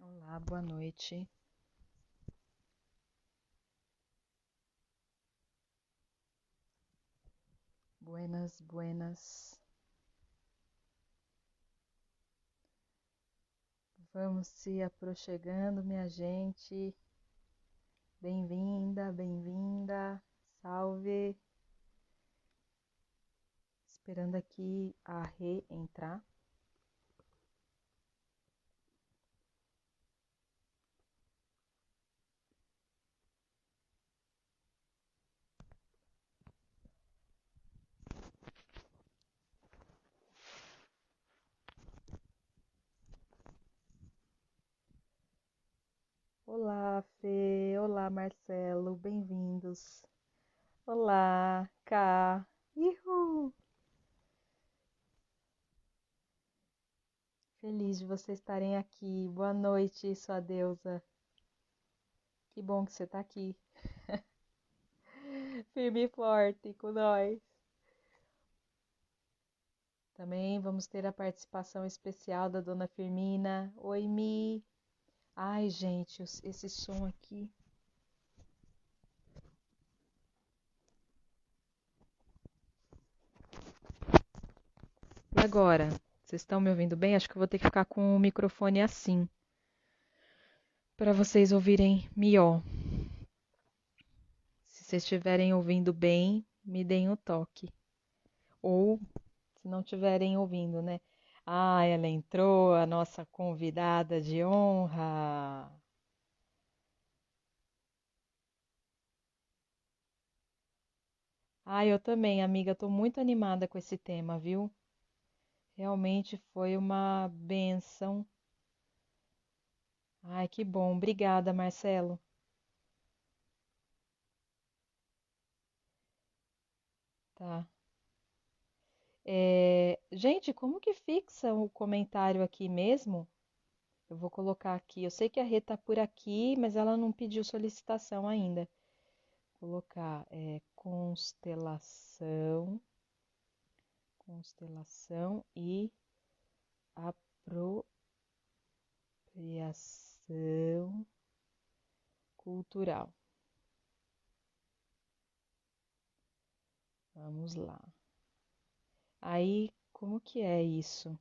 Olá, boa noite. Buenas, buenas. Vamos se aproximando, minha gente. Bem-vinda, bem-vinda. Salve. Esperando aqui a Rê entrar. Olá, Fê. Olá, Marcelo. Bem-vindos. Olá, Cá. Ihu! Feliz de vocês estarem aqui. Boa noite, sua deusa. Que bom que você está aqui. Firme e forte com nós. Também vamos ter a participação especial da Dona Firmina. Oi, Mi. Ai, gente, esse som aqui. E agora? Vocês estão me ouvindo bem? Acho que eu vou ter que ficar com o microfone assim, para vocês ouvirem melhor. Se vocês estiverem ouvindo bem, me deem o toque. Ou, se não estiverem ouvindo, né? Ah, ela entrou, a nossa convidada de honra. Ah, eu também, amiga, estou muito animada com esse tema, viu? Realmente foi uma benção. Ai, que bom. Obrigada, Marcelo. Tá. Gente, como que fixa o comentário aqui mesmo? Eu vou colocar aqui. Eu sei que a Rê tá por aqui, mas ela não pediu solicitação ainda. Colocar constelação, constelação e apropriação cultural. Vamos lá. Aí, como que é isso?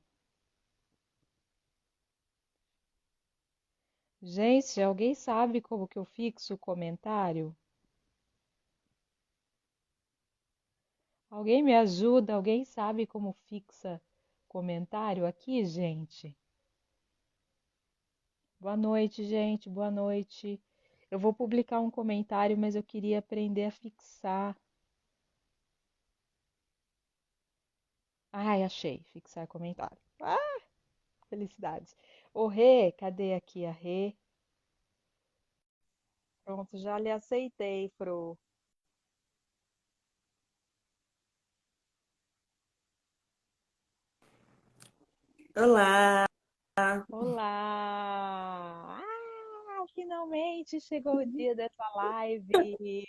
Gente, alguém sabe como que eu fixo o comentário? Alguém me ajuda? Alguém sabe como fixa comentário aqui, gente? Boa noite, gente. Boa noite. Eu vou publicar um comentário, mas eu queria aprender a fixar. Ai, achei. Fixar comentário. Ah, felicidades. Ô, Rê, cadê aqui a Rê? Pronto, já lhe aceitei, Fro. Olá, Olá! Ah, finalmente chegou o dia dessa live.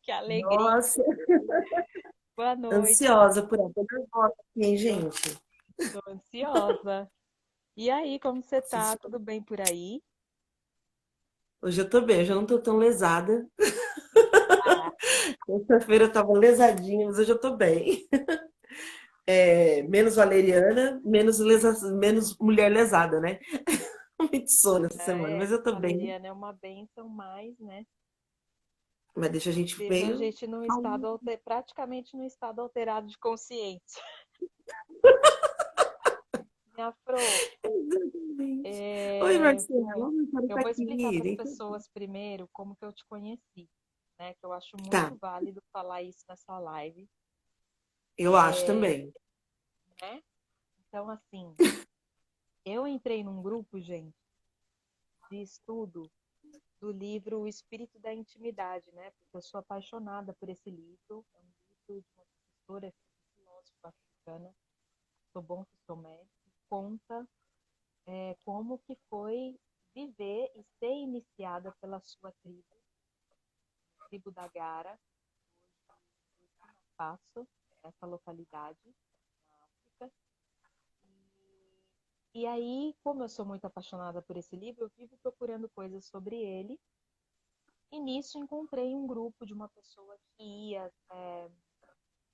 Que alegria. nossa, Boa noite. ansiosa por ela. Tô nervosa aqui, hein, gente? Tô ansiosa. E aí, como você tá? Tudo bem por aí? Hoje eu tô bem, hoje eu não tô tão lesada. Ah, Terça-feira eu tava lesadinha, mas hoje eu tô bem. Menos valeriana, menos mulher lesada, né? Muito sono essa semana, mas eu tô bem. valeriana é uma bênção, mas, né? Mas deixa a gente Deixa a meio gente num calma. estado praticamente num estado alterado de consciência. Minha Fro, Exatamente. Oi, é, Marcelo, eu quero eu estar vou explicar aqui. para as pessoas primeiro como que eu te conheci, né? Que eu acho Tá, muito válido falar isso nessa live, eu acho também. né? Então, assim, eu entrei num grupo, gente, de estudo do livro O Espírito da Intimidade, né? Porque eu sou apaixonada por esse livro. É um livro de uma professora filósofa africana, Sobon Somé, que conta como que foi viver e ser iniciada pela sua tribo, a tribo da Gara, Burkina Faso, essa localidade na África. E aí, como eu sou muito apaixonada por esse livro, eu vivo procurando coisas sobre ele. E nisso encontrei um grupo de uma pessoa que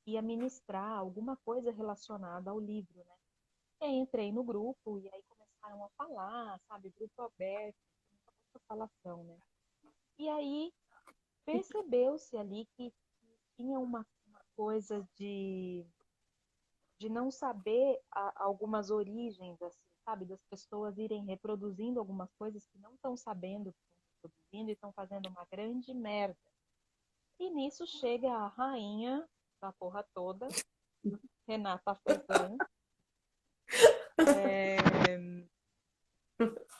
ia ministrar alguma coisa relacionada ao livro, né? E aí entrei no grupo e aí começaram a falar, sabe? Grupo aberto, muita falação, né? E aí percebeu-se ali que tinha uma coisa de não saber algumas origens, assim, sabe? Das pessoas irem reproduzindo algumas coisas que não estão sabendo que estão reproduzindo e estão fazendo uma grande merda. E nisso chega a rainha da porra toda, Renata Fezan,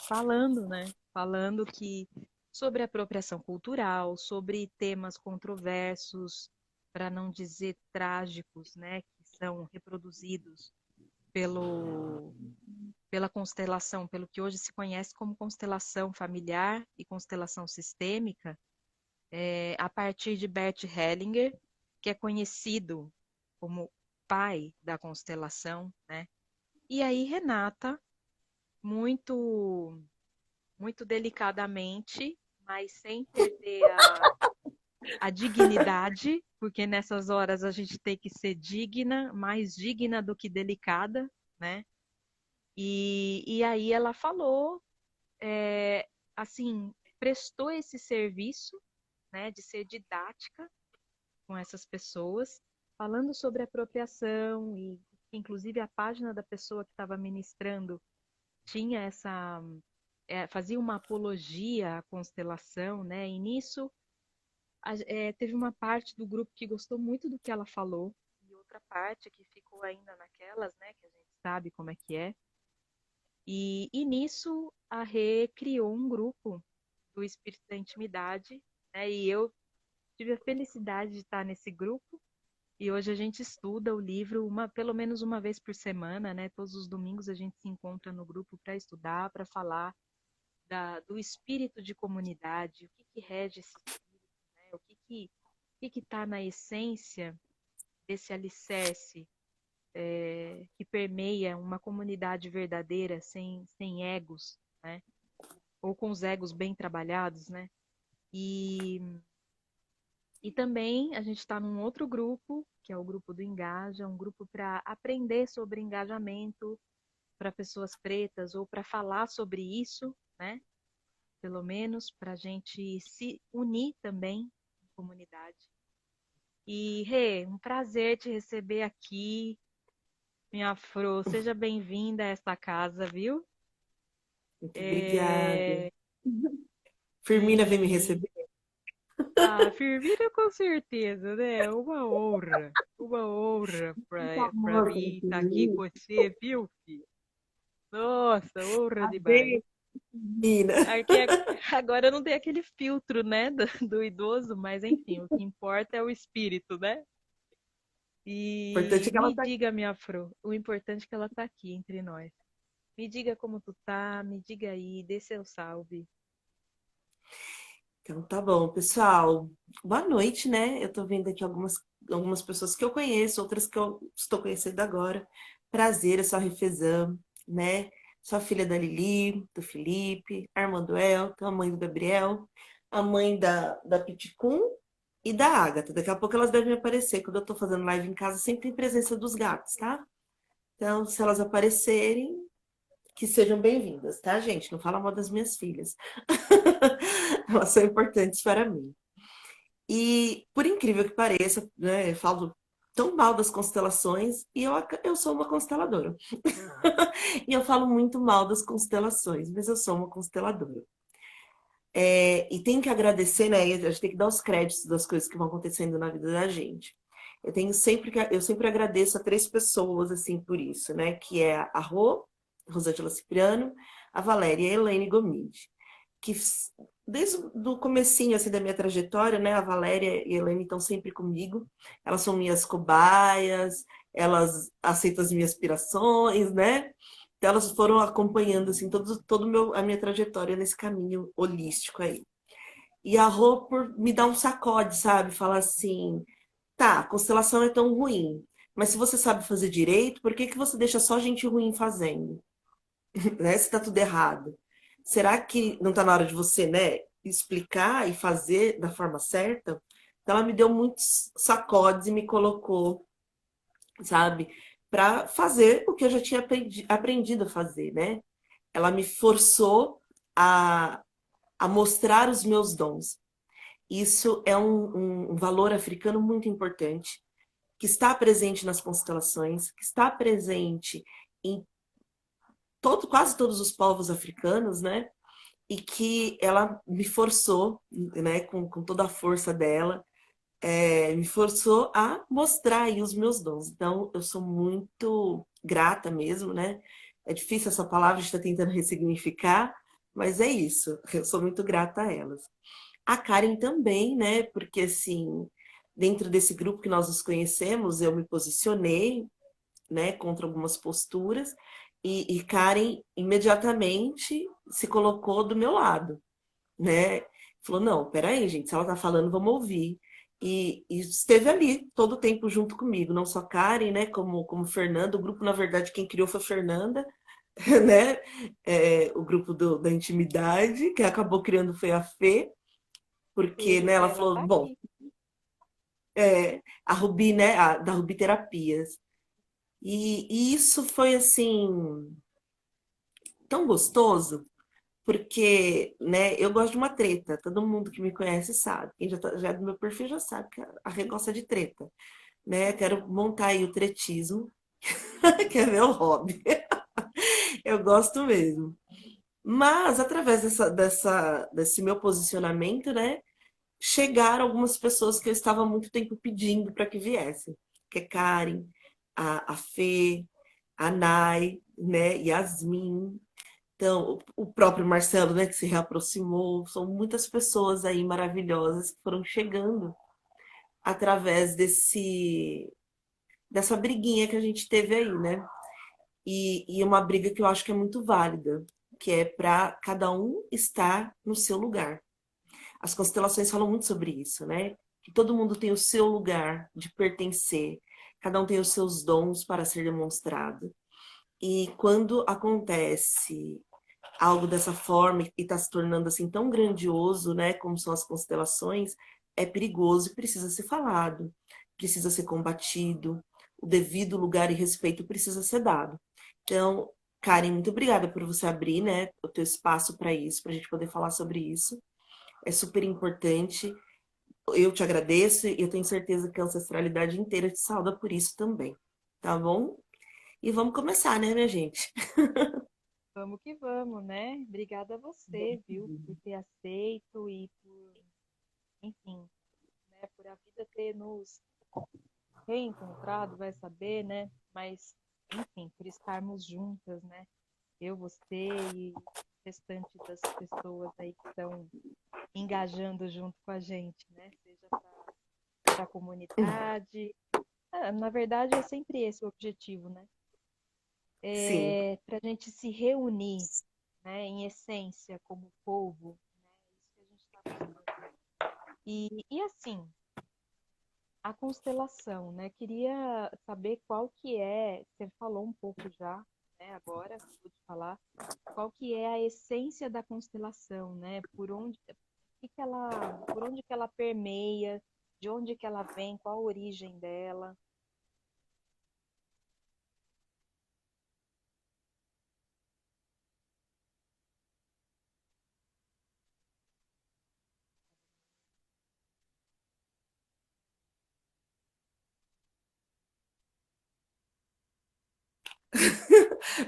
falando, né? Falando que sobre apropriação cultural, sobre temas controversos, para não dizer trágicos, né? Que são reproduzidos pelo pela constelação, pelo que hoje se conhece como constelação familiar e constelação sistêmica, a partir de Bert Hellinger, que é conhecido como pai da constelação, né? E aí Renata, muito muito delicadamente, mas sem perder a dignidade, porque nessas horas a gente tem que ser digna, mais digna do que delicada, né? E aí ela falou, assim, prestou esse serviço, né, de ser didática com essas pessoas, falando sobre apropriação e inclusive a página da pessoa que estava ministrando tinha fazia uma apologia à constelação, né? E nisso teve uma parte do grupo que gostou muito do que ela falou e outra parte que ficou ainda naquelas, né? Que a gente sabe como é que é. E nisso a Rê criou um grupo do Espírito da Intimidade, né? E eu tive a felicidade de estar nesse grupo. E hoje a gente estuda o livro pelo menos uma vez por semana, né? Todos os domingos a gente se encontra no grupo para estudar, para falar do espírito de comunidade, o que que rege esse espírito, né? O que está na essência desse alicerce que permeia uma comunidade verdadeira, sem egos, né? Ou com os egos bem trabalhados, né? E, e também a gente está num outro grupo, que é o grupo do Engaja, um grupo para aprender sobre engajamento para pessoas pretas ou para falar sobre isso, né? Pelo menos para a gente se unir também em comunidade. E, Rê, um prazer te receber aqui, minha Fro. Seja bem-vinda a esta casa, viu? Muito obrigada. É... Firmina vem me E receber. Firmina, com certeza, né? Uma honra para Nossa, mim estar aqui Firmina. com você, viu, filho? Nossa, honra demais. Bem, Firmina. Agora não tem aquele filtro, né, do idoso, mas enfim, o que importa é o espírito, né? O importante E é que ela me está diga, minha Fro, o importante é que ela tá aqui entre nós. Me diga como tu tá, me diga aí, dê seu salve. Então, tá bom, pessoal. Boa noite, né? Eu tô vendo aqui algumas pessoas que eu conheço, outras que eu estou conhecendo agora. Prazer, eu sou a Refezam, né? Sou a filha da Lili, do Felipe, a irmã do Elton, a mãe do Gabriel, a mãe da Piticum e da Agatha. Daqui a pouco elas devem aparecer. Quando eu tô fazendo live em casa, sempre tem presença dos gatos, tá? Então, se elas aparecerem, que sejam bem-vindas, tá, gente? Não fala mal das minhas filhas. Elas são importantes para mim. E, por incrível que pareça, né, eu falo tão mal das constelações e eu sou uma consteladora. E eu falo muito mal das constelações, mas eu sou uma consteladora. E tem que agradecer, né? A gente tem que dar os créditos das coisas que vão acontecendo na vida da gente. Eu sempre agradeço a três pessoas, assim, por isso, né? Que é a Rosângela Cipriano, a Valéria e a Elaine Gomide que desde o comecinho assim da minha trajetória, né, a Valéria e a Helene estão sempre comigo. Elas são minhas cobaias, elas aceitam as minhas aspirações, né? Então, elas foram acompanhando assim todo a minha trajetória nesse caminho holístico aí. E a Rô por me dar um sacode, sabe? Falar assim, tá, a constelação é tão ruim, mas se você sabe fazer direito, por que que você deixa só gente ruim fazendo? né? Se tá tudo errado. Será que não tá na hora de você, né, explicar e fazer da forma certa? Então ela me deu muitos sacodes e me colocou, sabe, para fazer o que eu já tinha aprendido a fazer, né? Ela me forçou a, a mostrar os meus dons. Isso é um valor africano muito importante, que está presente nas constelações, que está presente em quase todos os povos africanos, né? E que ela me forçou, né, com toda a força dela, me forçou a mostrar aí os meus dons. Então, eu sou muito grata mesmo, né? É difícil essa palavra, a gente está tentando ressignificar, mas é isso, eu sou muito grata a elas. A Karen também, né? Porque, assim, dentro desse grupo que nós nos conhecemos, eu me posicionei, né, contra algumas posturas, e Karen imediatamente se colocou do meu lado, né? Falou, não, peraí, gente, se ela tá falando, vamos ouvir. E esteve ali todo o tempo junto comigo, não só Karen, né, como Fernanda. O grupo, na verdade, quem criou foi a Fernanda, né? O grupo da intimidade, que acabou criando foi a Fê, porque, né, ela Ela falou, tá bom, aqui. a Rubi, né, da Rubi Terapias. E isso foi, assim, tão gostoso, porque, né, eu gosto de uma treta. Todo mundo que me conhece sabe. Quem já é do meu perfil já sabe que a Rê gosta de treta, né? Quero montar aí o tretismo, que é meu hobby. Eu gosto mesmo. Mas, através desse meu posicionamento, né, chegaram algumas pessoas que eu estava há muito tempo pedindo para que viessem. Que é Karen, a Fê, a Nai, né, Yasmin. Então, o próprio Marcelo, né, que se reaproximou, são muitas pessoas aí maravilhosas que foram chegando através dessa briguinha que a gente teve aí, né? E uma briga que eu acho que é muito válida, que é para cada um estar no seu lugar. As constelações falam muito sobre isso, né? Que todo mundo tem o seu lugar de pertencer, cada um tem os seus dons para ser demonstrado. E quando acontece algo dessa forma e está se tornando assim tão grandioso, né, como são as constelações, é perigoso e precisa ser falado, precisa ser combatido, o devido lugar e respeito precisa ser dado. Então, Karen, muito obrigada por você abrir, né, o teu espaço para isso, para a gente poder falar sobre isso. É super importante. Eu te agradeço e eu tenho certeza que a ancestralidade inteira te sauda por isso também. Tá bom? E vamos começar, né, minha gente? Vamos que vamos, né? Obrigada a você, viu, por ter aceito e por, enfim, né, por a vida ter nos reencontrado, vai saber, né? Mas, enfim, por estarmos juntas, né? Eu, você e o restante das pessoas aí que estão engajando junto com a gente, né? Seja para a comunidade. Na verdade, é sempre esse o objetivo, né? Sim. É para a gente se reunir, né? Em essência, como povo, né? Isso que a gente está buscando. E assim, a constelação, né? Queria saber qual que é, você falou um pouco já, né? Agora, vou te falar, qual que é a essência da constelação, né? Por onde que ela permeia, de onde que ela vem, qual a origem dela.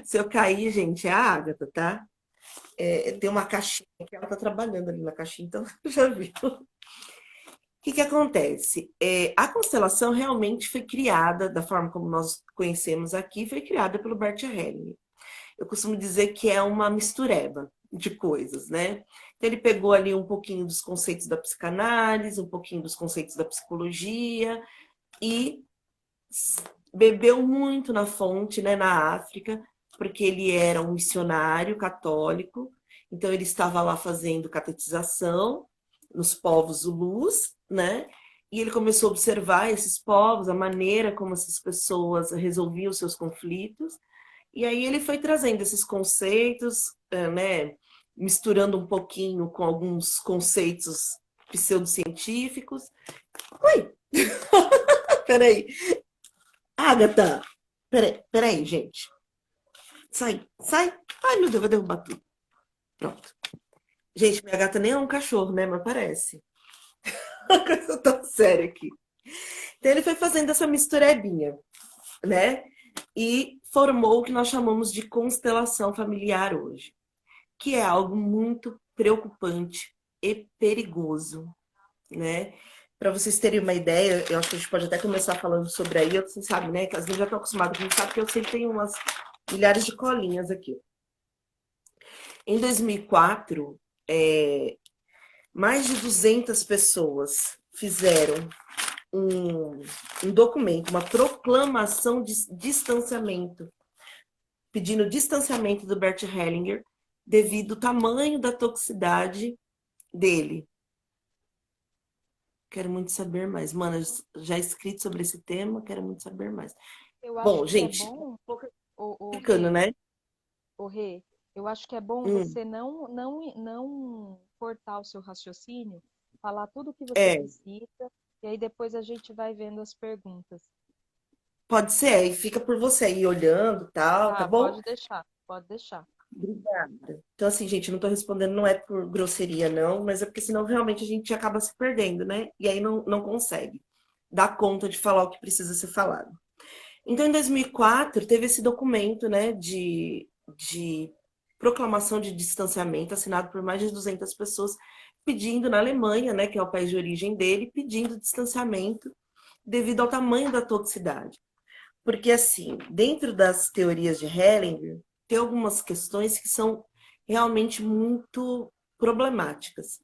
Se eu cair, gente, é a Agatha, tá? Tem uma caixinha que ela tá trabalhando ali na caixinha, então já viu. O que acontece? A constelação realmente foi criada, da forma como nós conhecemos aqui, foi criada pelo Bert Hellinger. Eu costumo dizer que é uma mistureba de coisas, né? Então, ele pegou ali um pouquinho dos conceitos da psicanálise, um pouquinho dos conceitos da psicologia e bebeu muito na fonte, né, na África, porque ele era um missionário católico, então ele estava lá fazendo catetização nos povos zulus, né? E ele começou a observar esses povos, a maneira como essas pessoas resolviam seus conflitos, E aí ele foi trazendo esses conceitos, né, misturando um pouquinho com alguns conceitos pseudocientíficos. Oi, peraí. Agatha! Peraí, gente. Sai, sai. Ai, meu Deus, vai derrubar tudo. Pronto. Gente, minha gata nem é um cachorro, né? Mas parece. Uma coisa tão séria aqui. Então ele foi fazendo essa misturebinha, né? E formou o que nós chamamos de constelação familiar hoje, que é algo muito preocupante e perigoso, né? Para vocês terem uma ideia, eu acho que a gente pode até começar falando sobre aí, você sabe, né? Que às vezes já estou acostumada com isso, sabe que eu sempre tenho umas milhares de colinhas aqui. Em 2004, mais de 200 pessoas fizeram um documento, uma proclamação de distanciamento, pedindo distanciamento do Bert Hellinger devido ao tamanho da toxicidade dele. Quero muito saber mais. Mano, já escrito sobre esse tema, quero muito saber mais. Eu acho Bom, que é gente, bom, o ficando, Rê, né? o Rê, eu acho que é bom Hum, você não cortar o seu raciocínio, falar tudo o que você é, precisa, e aí depois a gente vai vendo as perguntas. pode ser, aí fica por você aí olhando, tal, tá Tá, bom? pode deixar, pode deixar. Obrigada. Então, assim, gente, não tô respondendo, não é por grosseria, não, mas é porque senão realmente a gente acaba se perdendo, né? E aí não consegue dar conta de falar o que precisa ser falado. Então, em 2004, teve esse documento, né, de proclamação de distanciamento, assinado por mais de 200 pessoas, pedindo na Alemanha, né, que é o país de origem dele, pedindo distanciamento devido ao tamanho da toxicidade. Porque, assim, dentro das teorias de Hellinger, tem algumas questões que são realmente muito problemáticas,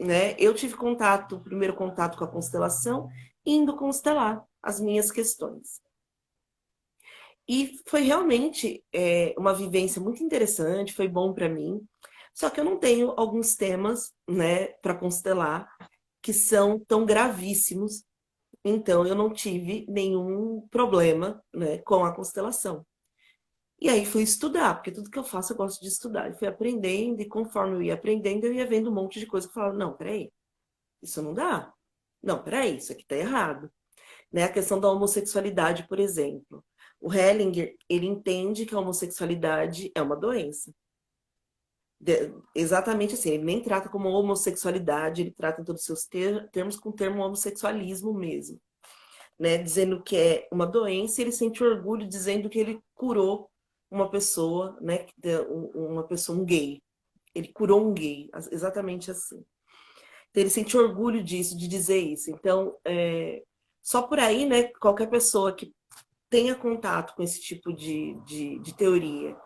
né? Eu tive contato, o primeiro contato com a constelação, indo constelar as minhas questões. E foi realmente uma vivência muito interessante, foi bom para mim. Só que eu não tenho alguns temas, né, para constelar que são tão gravíssimos. Então eu não tive nenhum problema, né, com a constelação. E aí fui estudar, porque tudo que eu faço eu gosto de estudar. E fui aprendendo, e conforme eu ia aprendendo, eu ia vendo um monte de coisa que eu falava, não, peraí, isso não dá. Não, peraí, isso aqui tá errado. Né? A questão da homossexualidade, por exemplo. O Hellinger, ele entende que a homossexualidade é uma doença. Exatamente assim, ele nem trata como homossexualidade, ele trata em todos os seus termos com o termo homossexualismo mesmo. Né? Dizendo que é uma doença, e ele sente orgulho dizendo que ele curou uma pessoa, né? Uma pessoa, um gay. Ele curou um gay, exatamente assim. Então, ele sente orgulho disso, de dizer isso. Então, só por aí, né, qualquer pessoa que tenha contato com esse tipo de teoria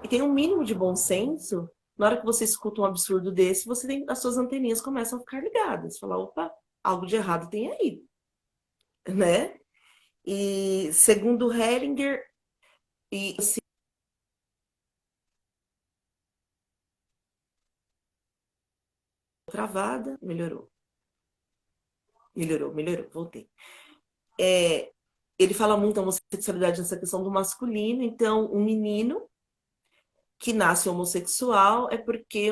e tem um mínimo de bom senso, na hora que você escuta um absurdo desse, as suas anteninhas começam a ficar ligadas. Falar, opa, algo de errado tem aí, né? E segundo Hellinger, e assim, travada, melhorou. Melhorou, voltei. Ele fala muito da homossexualidade nessa questão do masculino, então um menino que nasce homossexual é porque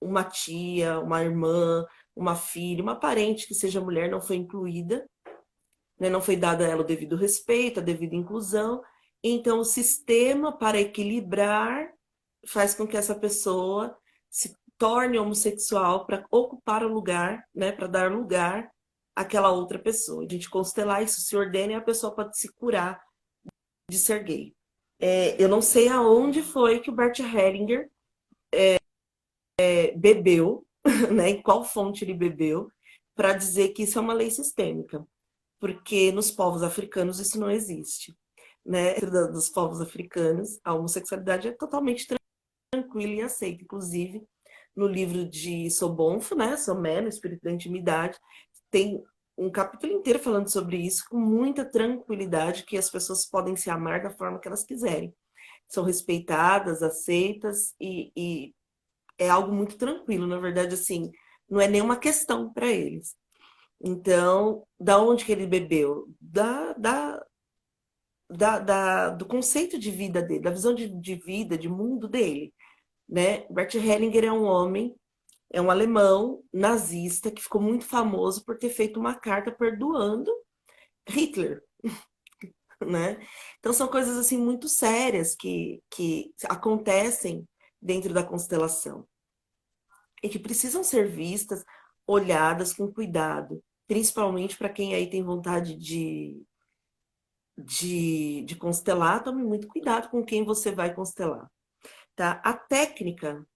uma tia, uma irmã, uma filha, uma parente que seja mulher não foi incluída, né, não foi dada a ela o devido respeito, a devida inclusão. Então, o sistema, para equilibrar, faz com que essa pessoa se torne homossexual para ocupar o lugar, né, para dar lugar àquela outra pessoa. A gente constelar isso, se ordena e a pessoa pode se curar de ser gay. Eu não sei aonde foi que o Bert Hellinger bebeu, né, em qual fonte ele bebeu, para dizer que isso é uma lei sistêmica, porque nos povos africanos isso não existe. Né? Dos povos africanos, a homossexualidade é totalmente tranquila e aceita. Inclusive, no livro de Sobonfo, né, Somé, no Espírito da Intimidade, tem um capítulo inteiro falando sobre isso, com muita tranquilidade, que as pessoas podem se amar da forma que elas quiserem. São respeitadas, aceitas e é algo muito tranquilo, na verdade, assim, não é nenhuma questão para eles. Então, da onde que ele bebeu? do conceito de vida dele, da visão de vida, de mundo dele, né? Bert Hellinger é um homem, é um alemão nazista que ficou muito famoso por ter feito uma carta perdoando Hitler, né? Então são coisas assim muito sérias que acontecem dentro da constelação e que precisam ser vistas, olhadas com cuidado, principalmente para quem aí tem vontade de constelar, tome muito cuidado com quem você vai constelar, tá? A técnica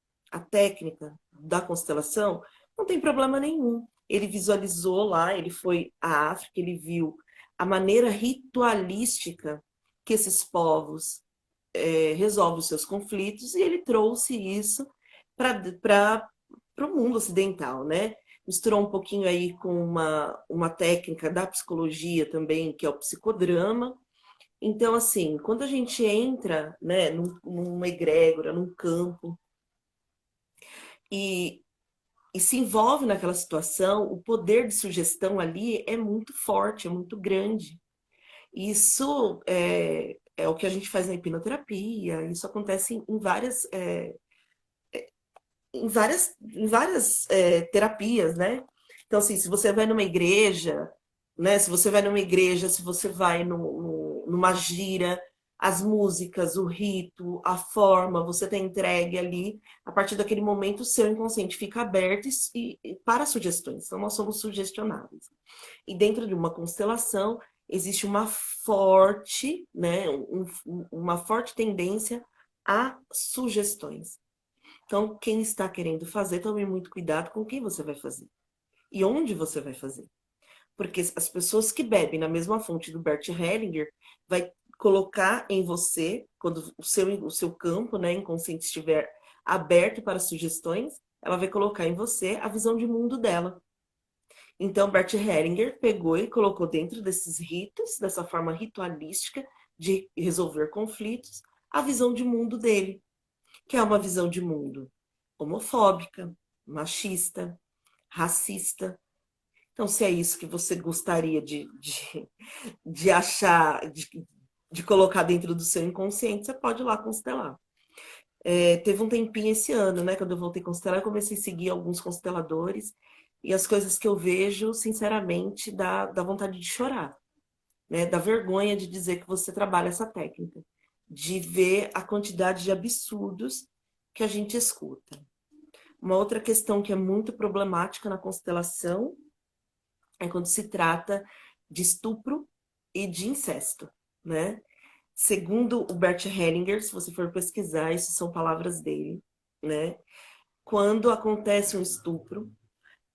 da constelação não tem problema nenhum. Ele visualizou lá, ele foi à África, ele viu a maneira ritualística que esses povos resolvem os seus conflitos e ele trouxe isso para o mundo ocidental, né? Misturou um pouquinho aí com uma técnica da psicologia também, que é o psicodrama. Então, assim, quando a gente entra, né, numa egrégora, num campo, e, e se envolve naquela situação, o poder de sugestão ali é muito forte, é muito grande. Isso é o que a gente faz na hipnoterapia, isso acontece em várias terapias, né? Então, assim, se você vai numa igreja, né? Se você vai numa igreja, se você vai numa gira, as músicas, o rito, a forma, você tem entregue ali, a partir daquele momento, o seu inconsciente fica aberto para sugestões. Então, nós somos sugestionáveis. E dentro de uma constelação, existe uma forte, né? Uma forte tendência a sugestões. Então, quem está querendo fazer, tome muito cuidado com quem você vai fazer e onde você vai fazer. Porque as pessoas que bebem na mesma fonte do Bert Hellinger vai colocar em você, quando o seu campo, né, inconsciente estiver aberto para sugestões, ela vai colocar em você a visão de mundo dela. Então, Bert Hellinger pegou e colocou dentro desses ritos, dessa forma ritualística de resolver conflitos, a visão de mundo dele, que é uma visão de mundo homofóbica, machista, racista. Então, se é isso que você gostaria de achar, de colocar dentro do seu inconsciente, você pode ir lá constelar. Teve um tempinho esse ano, né? Quando eu voltei a constelar, eu comecei a seguir alguns consteladores e as coisas que eu vejo, sinceramente, dá vontade de chorar, né? Dá vergonha de dizer que você trabalha essa técnica, de ver a quantidade de absurdos que a gente escuta. Uma outra questão que é muito problemática na constelação é quando se trata de estupro e de incesto, né? Segundo o Bert Hellinger, se você for pesquisar, isso são palavras dele, né? Quando acontece um estupro,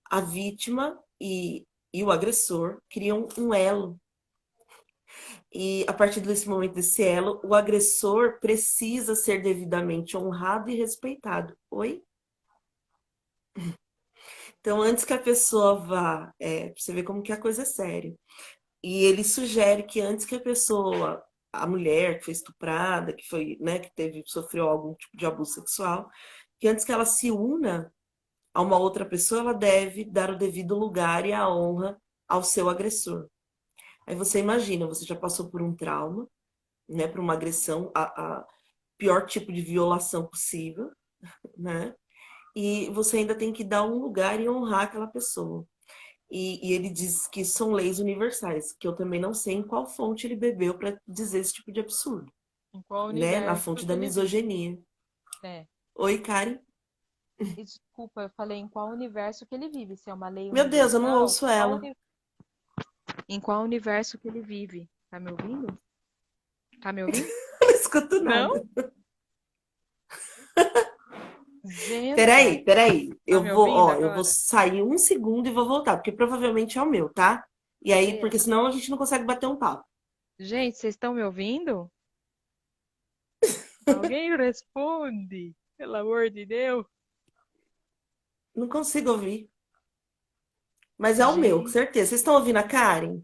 a vítima e o agressor criam um elo. E a partir desse momento, desse elo, o agressor precisa ser devidamente honrado e respeitado. Oi? Então, antes que a pessoa vá, pra você ver como que a coisa é séria. E ele sugere que antes que a pessoa, a mulher que foi estuprada, que foi, né, que sofreu algum tipo de abuso sexual, que antes que ela se una a uma outra pessoa, ela deve dar o devido lugar e a honra ao seu agressor. Aí você imagina, você já passou por um trauma, né, por uma agressão, a pior tipo de violação possível, né? E você ainda tem que dar um lugar e honrar aquela pessoa. E ele diz que são leis universais, que eu também não sei em qual fonte ele bebeu para dizer esse tipo de absurdo, Em qual né? Na universo fonte que da ele vive, misoginia. né? Oi, Karen. E, desculpa, eu falei em qual universo que ele vive, se é uma lei Meu Deus, eu não universal, ouço ela. em qual universo que ele vive? Tá me ouvindo? Tá me ouvindo? Eu não escuto Não? nada. Genta, Peraí. tá Eu me vou, ouvindo ó, eu vou agora? sair um segundo e vou voltar, porque provavelmente é o meu, tá? E aí, porque Beleza. senão a gente não consegue bater um papo. Gente, vocês estão me ouvindo? Alguém responde, pelo amor de Deus. Não consigo ouvir. Mas é o meu, com Gente, certeza. Vocês estão ouvindo a Karen?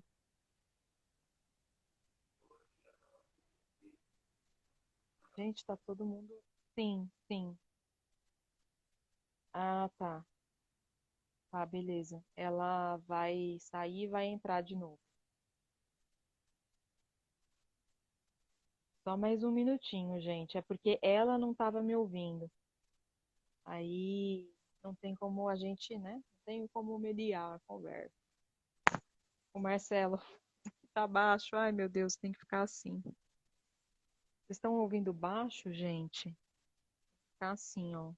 gente, tá todo mundo. Sim, sim. Ah, tá. Tá, beleza. Ela vai sair e vai entrar de novo. Só mais um minutinho, gente. É porque ela não estava me ouvindo. Aí não tem como a gente, né? Não tem como mediar a conversa. O Marcelo tá baixo. Ai, meu Deus, tem que ficar assim. Vocês estão ouvindo baixo, gente? Ficar assim, ó.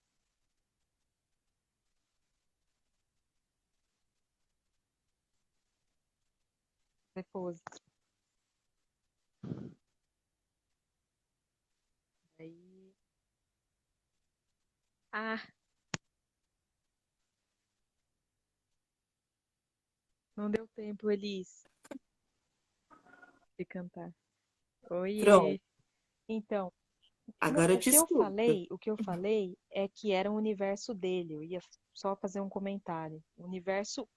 Depois. Aí. Ah, não deu tempo, Elis, de cantar. Pronto, Oiê. Então, não, agora eu te escuto. o que eu falei é que era o universo dele. Eu ia só fazer um comentário. O universo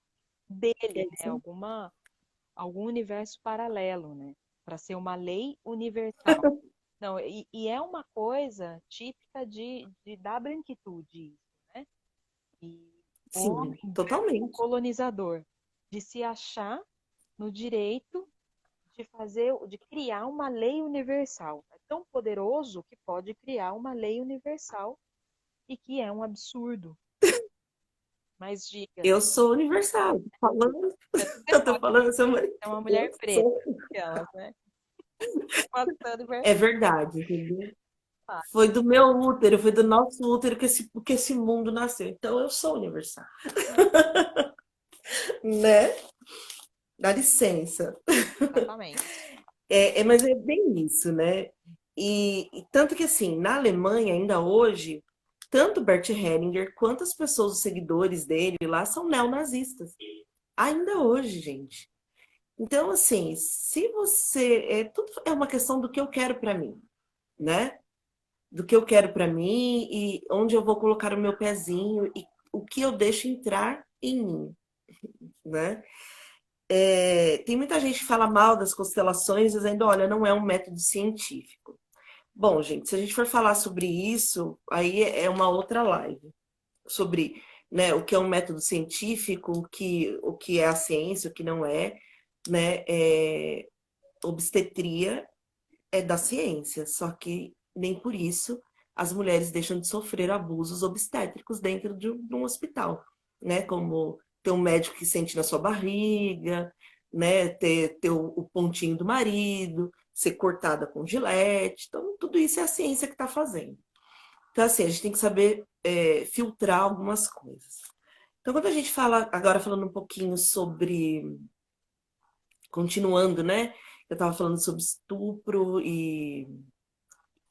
dele, né? Algum universo paralelo, né? Para ser uma lei universal. Não, e é uma coisa típica da branquitude, isso, né? E o Sim, homem branco totalmente. colonizador, de se achar no direito de criar uma lei universal. É tão poderoso que pode criar uma lei universal e que é um absurdo. Mas diga, Eu sou universal. Tô falando, você eu tô pode falando, eu sou, ser uma eu mulher preta, sou. aquelas, né? Passando É vergonha. verdade, entendeu? Foi do meu útero, foi do nosso útero que esse mundo nasceu. Então eu sou universal, né? Dá licença. Exatamente. Mas é bem isso, né? E tanto que assim, na Alemanha, ainda hoje, tanto Bert Hellinger quanto as pessoas, os seguidores dele lá, são neonazistas. Ainda hoje, gente. Então, assim, se você. Tudo é uma questão do que eu quero para mim, né? Do que eu quero para mim e onde eu vou colocar o meu pezinho e o que eu deixo entrar em mim, né? Tem muita gente que fala mal das constelações, dizendo, olha, não é um método científico. Bom, gente, se a gente for falar sobre isso, aí é uma outra live. Sobre, né, o que é um método científico, o que é a ciência, o que não é, né? Obstetria é da ciência, só que nem por isso as mulheres deixam de sofrer abusos obstétricos dentro de um hospital, né? Como ter um médico que sente na sua barriga, né? Ter o pontinho do marido, ser cortada com gilete. Então, tudo isso é a ciência que está fazendo. Então, assim, a gente tem que saber filtrar algumas coisas. Então, quando a gente fala, agora falando um pouquinho sobre, continuando, né? Eu estava falando sobre estupro e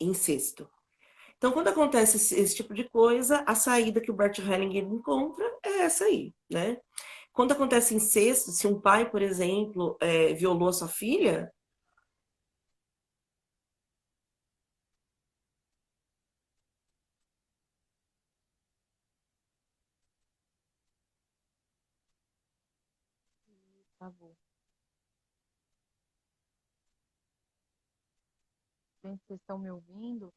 incesto. Então, quando acontece esse tipo de coisa, a saída que o Bert Hellinger encontra é essa aí, né? Quando acontece incesto, se um pai, por exemplo, violou a sua filha, Tá bom. Gente, vocês estão me ouvindo?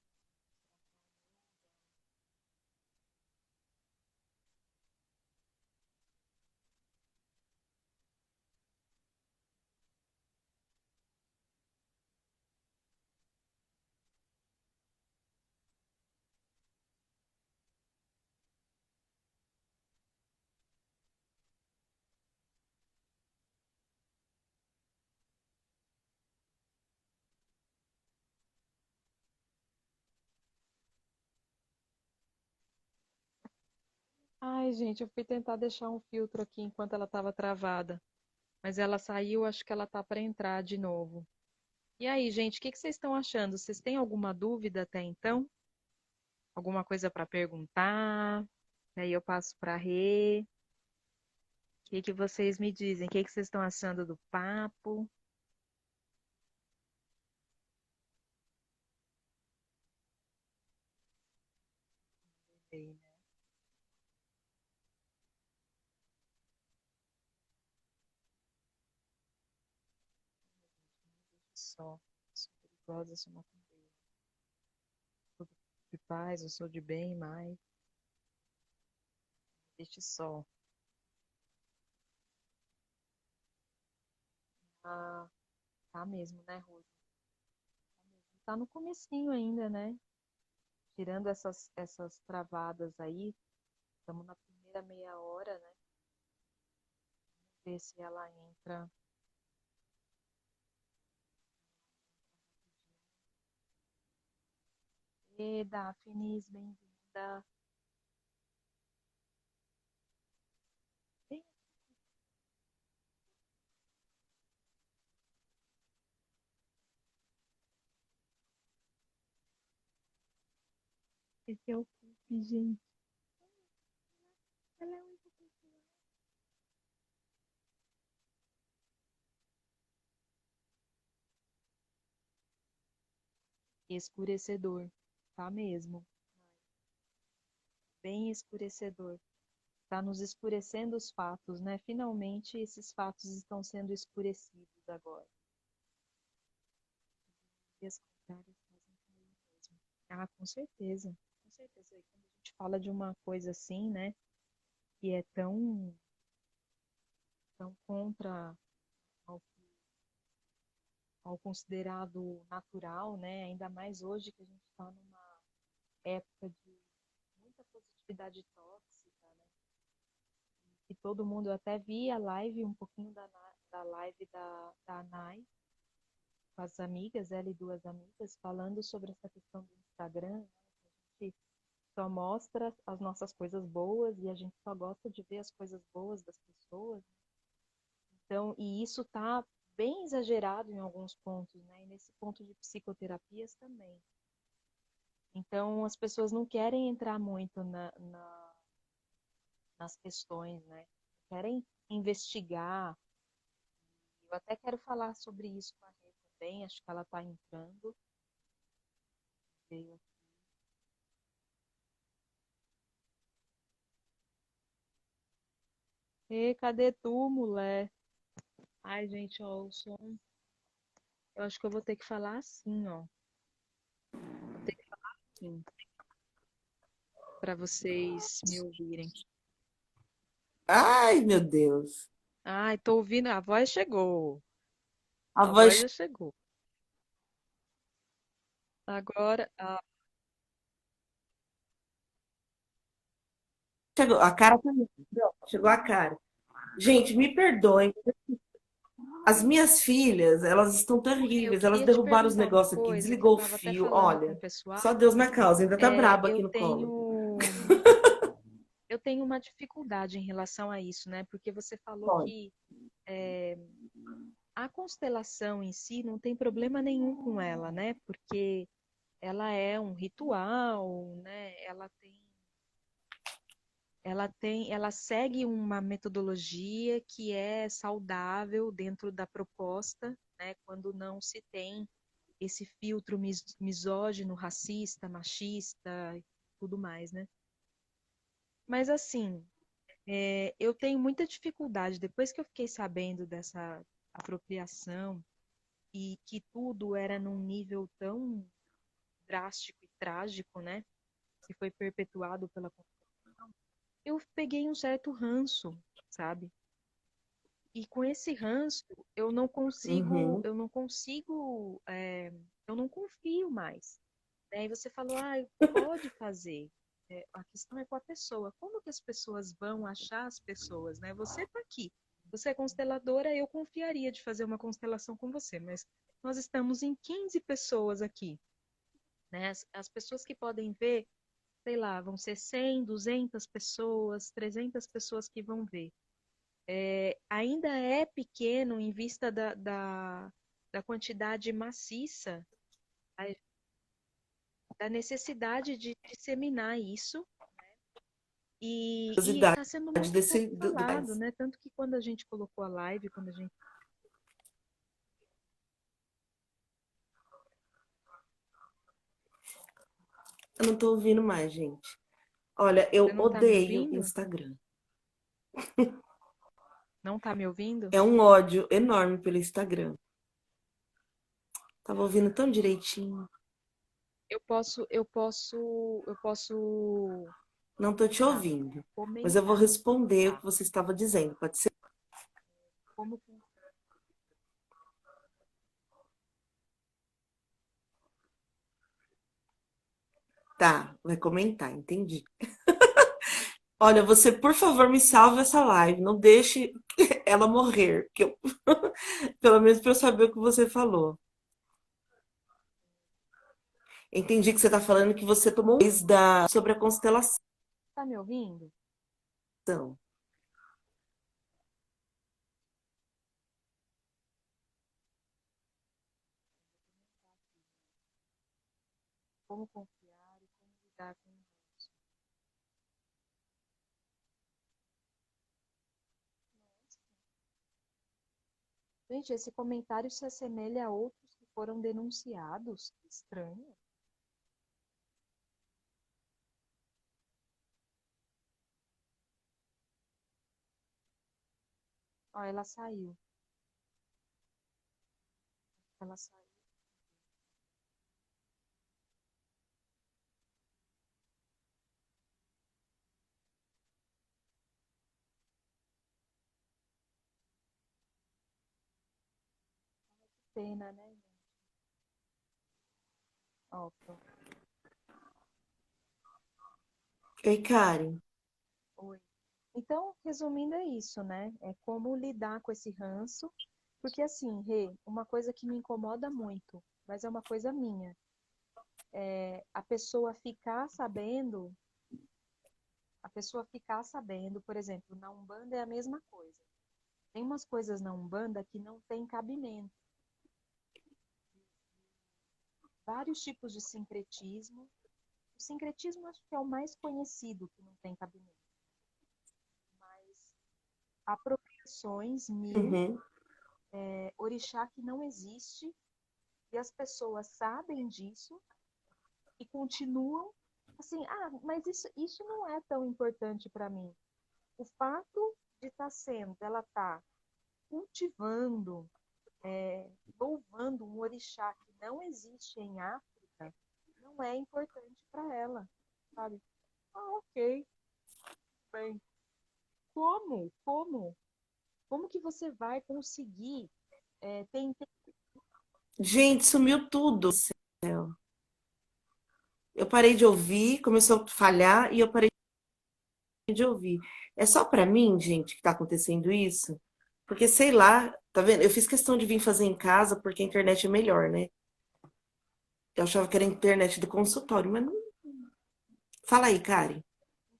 Ai, gente, eu fui tentar deixar um filtro aqui enquanto ela estava travada. Mas ela saiu, acho que ela tá para entrar de novo. E aí, gente, o que que vocês estão achando? Vocês têm alguma dúvida até então? Alguma coisa para perguntar? E aí eu passo para Rê. O que que vocês me dizem? O que que vocês estão achando do papo? Sei, né? Só. Sou perigosa, sou macumbeira. Sou de paz, eu sou de bem, mas deixe só. Ah, tá mesmo, né, Rose? tá no comecinho ainda, né? Tirando essas travadas aí, estamos na primeira meia hora, né? Ver se ela entra. E Daphnis, bem-vinda. Esse é o Puff, gente. Ela é muito pessoa. Escurecedor, tá mesmo? Bem escurecedor. Tá nos escurecendo os fatos, né? Finalmente esses fatos estão sendo escurecidos agora. E as contrárias fazem cair mesmo. Ah, com certeza. Com certeza. E quando a gente fala de uma coisa assim, né? Que é tão contra ao, ao considerado natural, né? Ainda mais hoje que a gente está numa época de muita positividade tóxica, né? E todo mundo, eu até vi a live, um pouquinho da live da Nai, com as amigas, ela e duas amigas, falando sobre essa questão do Instagram, né? Que a gente só mostra as nossas coisas boas e a gente só gosta de ver as coisas boas das pessoas. Então, e isso tá bem exagerado em alguns pontos, né? E nesse ponto de psicoterapias também. Então, as pessoas não querem entrar muito nas questões, né? Querem investigar. Eu até quero falar sobre isso com a Rê também, acho que ela está entrando. Veio. E cadê tu, mulher? Ai, gente, ó, o som. Eu acho que eu vou ter que falar assim, ó. Vou ter que falar assim, para vocês me ouvirem. Ai, meu Deus. Ai, tô ouvindo, a voz chegou. A A voz voz já chegou. Agora, chegou, a cara também. Chegou a cara. Gente, me perdoem. As minhas filhas, elas estão eu terríveis. Elas queria te derrubaram os perguntar uma negócios aqui, coisa que eu desligou o estava até fio. falando com o Olha, pessoal. só Deus na causa, ainda tá É, braba aqui no colo. eu tenho uma dificuldade em relação a isso, né? Porque você falou Pode. que a constelação em si não tem problema nenhum com ela, né? Porque ela é um ritual, né? Ela segue uma metodologia que é saudável dentro da proposta, né? Quando não se tem esse filtro misógino, racista, machista e tudo mais, né? Mas assim, eu tenho muita dificuldade, depois que eu fiquei sabendo dessa apropriação e que tudo era num nível tão drástico e trágico, né? Que foi perpetuado pela Constituição, eu peguei um certo ranço, sabe? E com esse ranço, Uhum. eu não confio mais. Daí você falou, pode fazer. A questão é com a pessoa. Como que as pessoas vão achar as pessoas, né? Você está aqui. Você é consteladora, eu confiaria de fazer uma constelação com você, mas nós estamos em 15 pessoas aqui, né? As pessoas que podem ver, sei lá, vão ser 100, 200 pessoas, 300 pessoas que vão ver. Ainda é pequeno em vista da quantidade maciça, da necessidade de disseminar isso e Curiosidade está sendo muito pouco do falado, país. né? Tanto que quando a gente colocou a live, quando a gente. Eu não tô ouvindo mais, gente. Olha, eu Você não está me odeio ouvindo? Instagram. Não está me ouvindo? É um ódio enorme pelo Instagram. Tava ouvindo tão direitinho. Eu posso Não tô te tá, ouvindo. Mas eu vou comentar responder o que você estava dizendo. Pode ser? como Tá, vai comentar, entendi. Olha, você, por favor, me salve essa live. Não deixe ela morrer, pelo menos para eu saber o que você falou. Entendi que você está falando que você tomou sobre a constelação. Tá me ouvindo? Como confiar e como lidar com isso. Gente, esse comentário se assemelha a outros que foram denunciados. Que estranho. Ó, ela saiu. Ela saiu. Pena, né, gente? Ó, pronto. Ei, Karen. Oi. Então, resumindo, é isso, né? É como lidar com esse ranço. Porque, assim, Rê, uma coisa que me incomoda muito, mas é uma coisa minha, é a pessoa ficar sabendo, por exemplo, na Umbanda é a mesma coisa. Tem umas coisas na Umbanda que não tem cabimento. Vários tipos de sincretismo. O sincretismo acho que é o mais conhecido que não tem cabimento. Mas apropriações mil, Uhum. orixá que não existe, e as pessoas sabem disso e continuam assim, mas isso não é tão importante para mim. O fato de estar sendo, ela tá cultivando, louvando um orixá que não existe em África, não é importante para ela, sabe? Ok, bem. Como? Como? Como que você vai conseguir ter Gente, sumiu tudo. Eu parei de ouvir, começou a falhar e eu parei de ouvir. É só pra mim, gente, que tá acontecendo isso? Porque sei lá, tá vendo? Eu fiz questão de vir fazer em casa porque a internet é melhor, né? Eu achava que era a internet do consultório, mas não. Fala aí, Karen.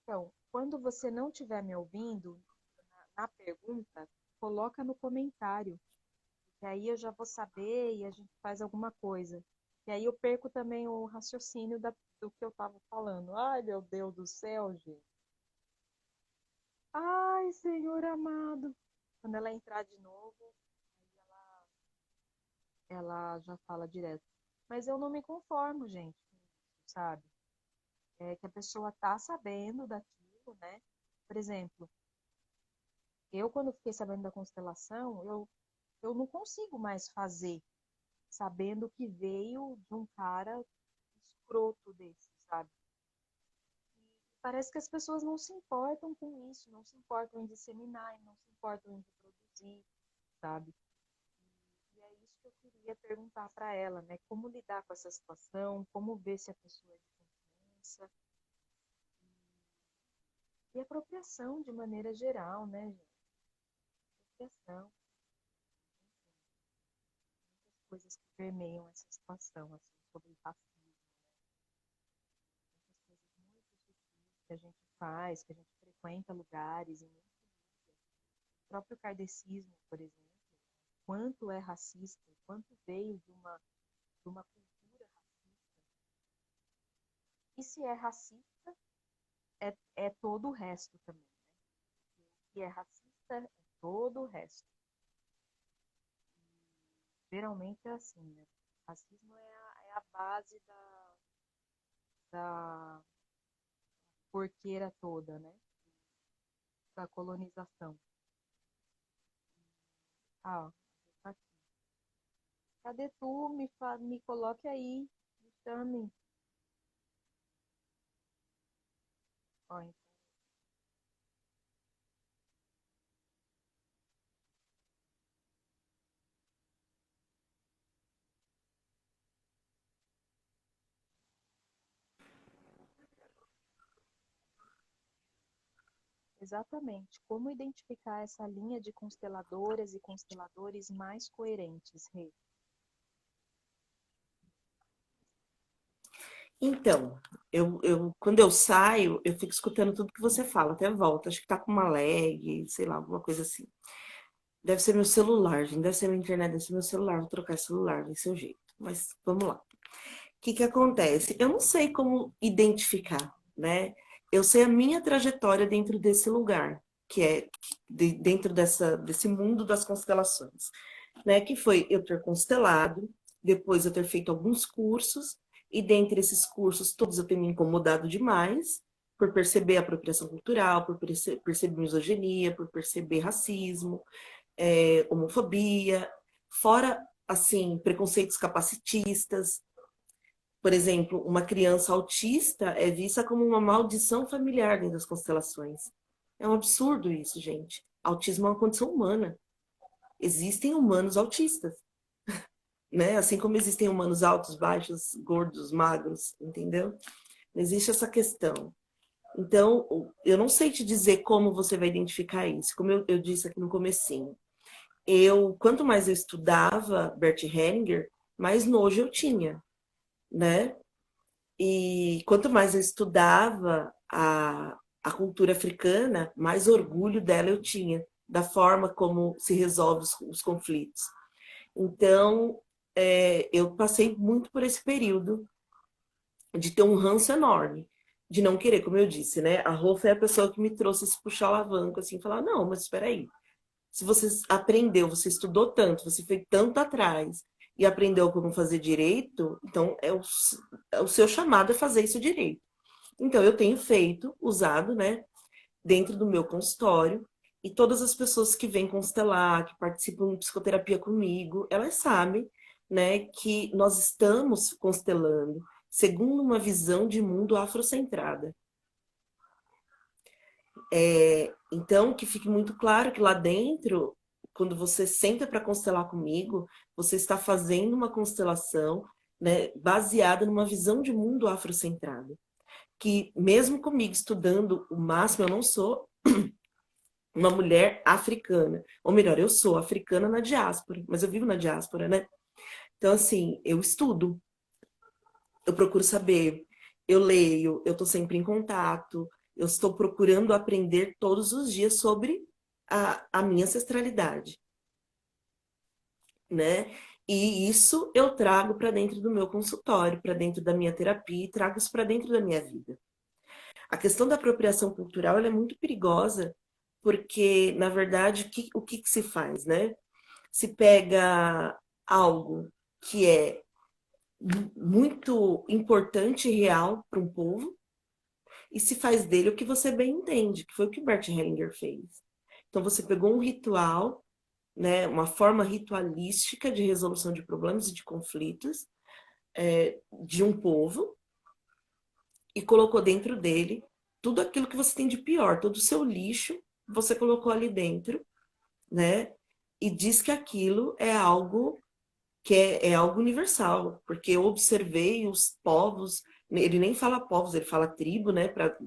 Então, quando você não estiver me ouvindo, na pergunta, coloca no comentário, que aí eu já vou saber e a gente faz alguma coisa. E aí eu perco também o raciocínio do que eu estava falando. Ai, meu Deus do céu, gente. Ai, Senhor amado. Quando ela entrar de novo, aí ela já fala direto. Mas eu não me conformo, gente, sabe? É que a pessoa tá sabendo daquilo, né? Por exemplo, eu quando fiquei sabendo da constelação, eu não consigo mais fazer, sabendo que veio de um cara escroto desse, sabe? E parece que as pessoas não se importam com isso, não se importam em disseminar, não se importam em reproduzir, sabe? E é isso que eu queria perguntar para ela, né? Como lidar com essa situação, como ver se a pessoa é de confiança e apropriação de maneira geral, né, gente? Apropriação, muitas coisas que permeiam essa situação, assim, sobre racismo, muitas coisas muito sutis que a gente faz, que a gente frequenta lugares e nem se liga. O próprio kardecismo, por exemplo, quanto é racista, quanto veio de uma cultura racista. E se é racista, é todo o resto também, né? Se é racista, é todo o resto. Geralmente é assim, né? Racismo é a base da porqueira toda, né? Da colonização. Ah, ó, tá aqui. Cadê tu? Me coloque aí. Me chame. Ó, então, Exatamente. Como identificar essa linha de consteladoras e consteladores mais coerentes, Rê? Então, quando eu saio, eu fico escutando tudo que você fala, até volta. Acho que tá com uma lag, sei lá, alguma coisa assim. Deve ser meu celular, gente. Deve ser minha internet, deve ser meu celular. Vou trocar celular, vai ser o jeito. Mas vamos lá. O que que acontece? Eu não sei como identificar, né? Eu sei a minha trajetória dentro desse lugar, que é dentro desse mundo das constelações, né? Que foi eu ter constelado, depois eu ter feito alguns cursos, e dentre esses cursos, todos eu tenho me incomodado demais, por perceber apropriação cultural, por perceber misoginia, por perceber racismo, homofobia, fora, assim, preconceitos capacitistas. Por exemplo, uma criança autista é vista como uma maldição familiar dentro das constelações. É um absurdo isso, gente. Autismo é uma condição humana. Existem humanos autistas, né? Assim como existem humanos altos, baixos, gordos, magros, entendeu? Não existe essa questão. Então, eu não sei te dizer como você vai identificar isso. Como eu disse aqui no comecinho. Quanto mais eu estudava Bert Hellinger, mais nojo eu tinha, né? E quanto mais eu estudava a cultura africana, mais orgulho dela eu tinha, da forma como se resolve os conflitos. Então, eu passei muito por esse período de ter um ranço enorme, de não querer, como eu disse, né? A Rô foi a pessoa que me trouxe esse puxar alavanca, assim, falar, não, mas espera aí, se você aprendeu, você estudou tanto, você foi tanto atrás e aprendeu como fazer direito, então o seu chamado é fazer isso direito. Então, eu tenho feito, usado, né, dentro do meu consultório, e todas as pessoas que vêm constelar, que participam de psicoterapia comigo, elas sabem, né, que nós estamos constelando segundo uma visão de mundo afrocentrada. Então, que fique muito claro que lá dentro, quando você senta para constelar comigo, você está fazendo uma constelação, né, baseada numa visão de mundo afrocentrada. Que mesmo comigo estudando o máximo, eu não sou uma mulher africana. Ou melhor, eu sou africana na diáspora, mas eu vivo na diáspora, né? Então, assim, eu estudo, eu procuro saber, eu leio, eu estou sempre em contato, eu estou procurando aprender todos os dias sobre a minha ancestralidade, né? E isso eu trago para dentro do meu consultório, para dentro da minha terapia e trago isso para dentro da minha vida. A questão da apropriação cultural ela é muito perigosa, porque, na verdade, o que se faz, né? Se pega algo que é muito importante e real para um povo e se faz dele o que você bem entende, que foi o que Bert Hellinger fez. Então, você pegou um ritual, né, uma forma ritualística de resolução de problemas e de conflitos de um povo e colocou dentro dele tudo aquilo que você tem de pior, todo o seu lixo, você colocou ali dentro, né? E diz que aquilo é algo que é algo universal, porque eu observei os povos, ele nem fala povos, ele fala tribo, né? Para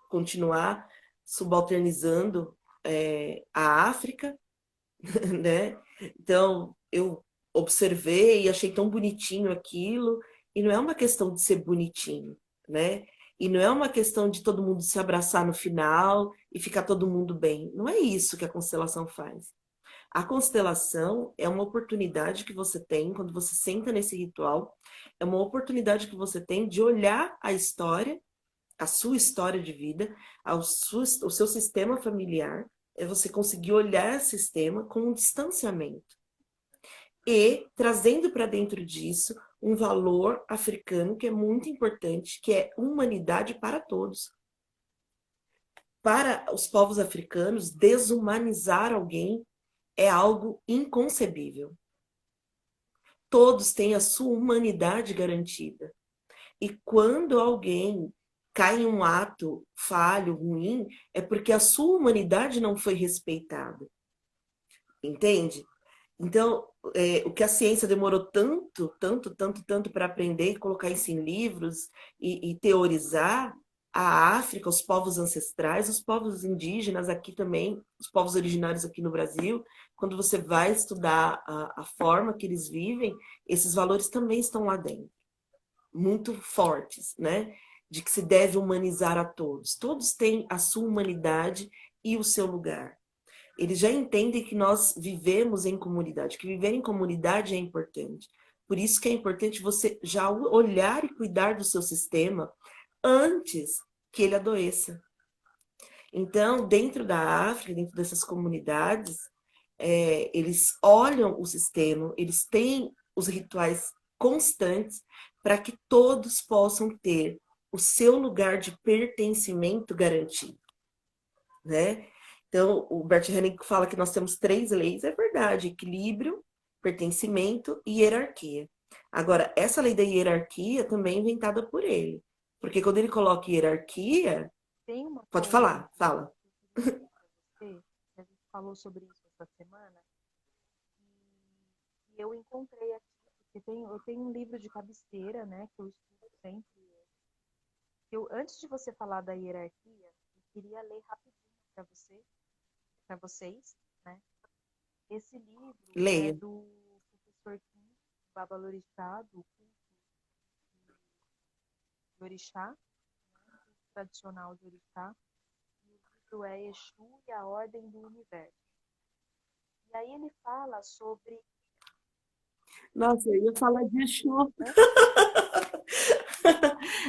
continuar subalternizando a África, né? Então eu observei e achei tão bonitinho aquilo, e não é uma questão de ser bonitinho, né? E não é uma questão de todo mundo se abraçar no final e ficar todo mundo bem. Não é isso que a constelação faz. A constelação é uma oportunidade que você tem quando você senta nesse ritual, é uma oportunidade que você tem de olhar a história, a sua história de vida, o seu sistema familiar, é você conseguir olhar esse sistema com um distanciamento e trazendo para dentro disso um valor africano que é muito importante, que é humanidade para todos. Para os povos africanos, desumanizar alguém é algo inconcebível. Todos têm a sua humanidade garantida. E quando alguém cai em um ato falho, ruim, é porque a sua humanidade não foi respeitada. Entende? Então, o que a ciência demorou tanto para aprender e colocar isso em livros e teorizar, A África, os povos ancestrais, os povos indígenas aqui também, os povos originários aqui no Brasil, quando você vai estudar a forma que eles vivem, esses valores também estão lá dentro, muito fortes, né? De que se deve humanizar a todos. Todos têm a sua humanidade e o seu lugar. Eles já entendem que nós vivemos em comunidade, que viver em comunidade é importante. Por isso que é importante você já olhar e cuidar do seu sistema antes que ele adoeça. Então, dentro da África, dentro dessas comunidades, eles olham o sistema, eles têm os rituais constantes para que todos possam ter o seu lugar de pertencimento garantido, né? Então, o Bert Helling fala que nós temos 3 leis, é verdade: equilíbrio, pertencimento e hierarquia. Agora, essa lei da hierarquia também é inventada por ele, porque quando ele coloca hierarquia, Tem uma pode coisa falar, fala. que eu queria dizer para você, que a gente falou sobre isso essa semana, e eu encontrei aqui, porque eu tenho um livro de cabeceira, né, que eu estudo sempre. Antes de você falar da hierarquia, eu queria ler rapidinho para vocês, né? Esse livro é Leia. do professor Kim Babalorixá, do culto de Orixá, né? Tradicional de Orixá. E o livro é Exu e a Ordem do Universo. E aí ele fala sobre... Nossa, eu ia falar de Exu. Hã?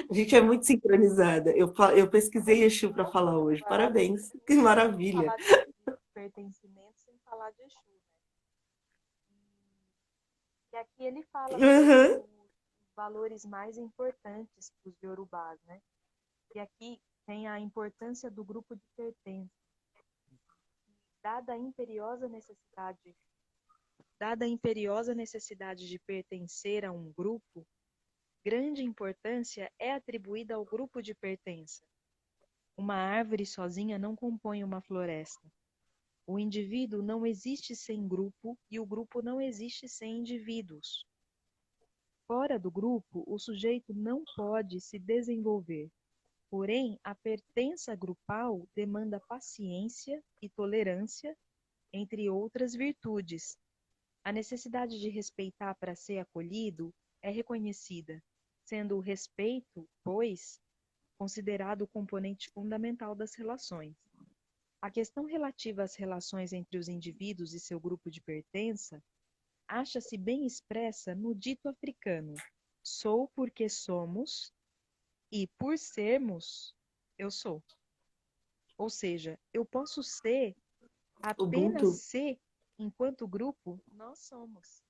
A gente é muito sincronizada. Eu pesquisei Exu para falar hoje. Parabéns. Que maravilha. Falar de pertencimento sem falar de Exu, né? E aqui ele fala sobre Uhum. os valores mais importantes para os iorubás, né? E aqui tem a importância do grupo de pertença. Dada a imperiosa necessidade de pertencer a um grupo, grande importância é atribuída ao grupo de pertença. Uma árvore sozinha não compõe uma floresta. O indivíduo não existe sem grupo e o grupo não existe sem indivíduos. Fora do grupo, o sujeito não pode se desenvolver. Porém, a pertença grupal demanda paciência e tolerância, entre outras virtudes. A necessidade de respeitar para ser acolhido é reconhecida, sendo o respeito, pois, considerado o componente fundamental das relações. A questão relativa às relações entre os indivíduos e seu grupo de pertença acha-se bem expressa no dito africano: sou porque somos e por sermos eu sou. Ou seja, eu posso ser Ubuntu. apenas ser enquanto grupo nós somos.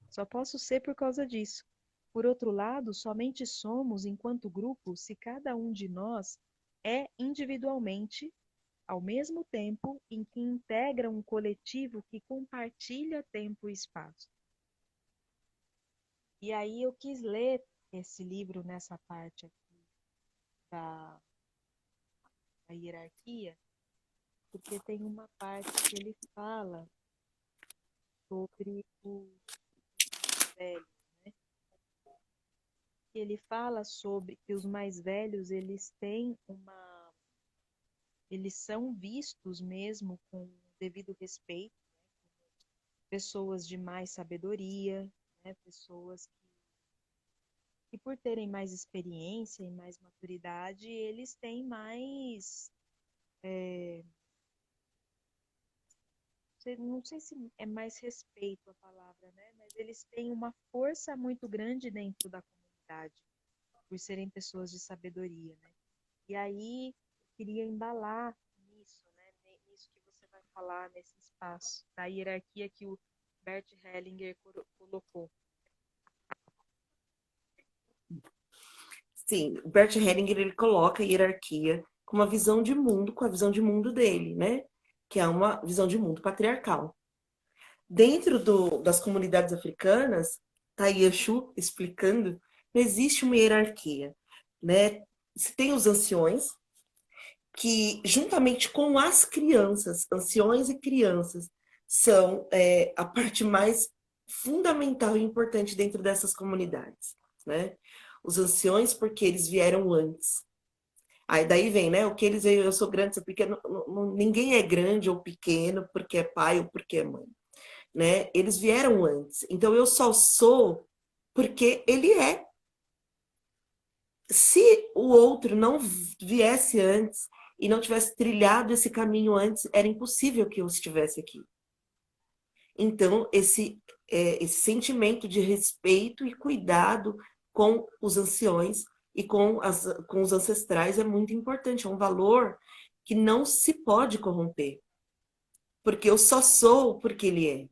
Só posso ser por causa disso. Por outro lado, somente somos enquanto grupo se cada um de nós é individualmente, ao mesmo tempo em que integra um coletivo que compartilha tempo e espaço. E aí eu quis ler esse livro nessa parte aqui da, da hierarquia, porque tem uma parte que ele fala sobre os velhos, né? Ele fala sobre que os mais velhos, eles são vistos mesmo com devido respeito, pessoas de mais sabedoria, né? Pessoas que por terem mais experiência e mais maturidade, eles têm mais, não sei se é mais respeito a palavra, né? Mas eles têm uma força muito grande dentro da comunidade, por serem pessoas de sabedoria, né? E aí, eu queria embalar nisso, né? Nisso que você vai falar nesse espaço, da hierarquia que o Bert Hellinger colocou. Sim, o Bert Hellinger ele coloca a hierarquia com uma visão de mundo, com a visão de mundo dele, né? Que é uma visão de mundo patriarcal. Dentro das comunidades africanas, tá Yeshu explicando, não existe uma hierarquia, né? Se tem os anciões, que juntamente com as crianças, anciões e crianças, são a parte mais fundamental e importante dentro dessas comunidades, né? Os anciões, porque eles vieram antes. Aí daí vem, né? O que eles veem, eu sou grande, sou pequeno. Ninguém é grande ou pequeno porque é pai ou porque é mãe, né? Eles vieram antes. Então eu só sou porque ele é. Se o outro não viesse antes e não tivesse trilhado esse caminho antes, era impossível que eu estivesse aqui. Então, esse sentimento de respeito e cuidado com os anciões e com os ancestrais é muito importante, é um valor que não se pode corromper, porque eu só sou porque ele é.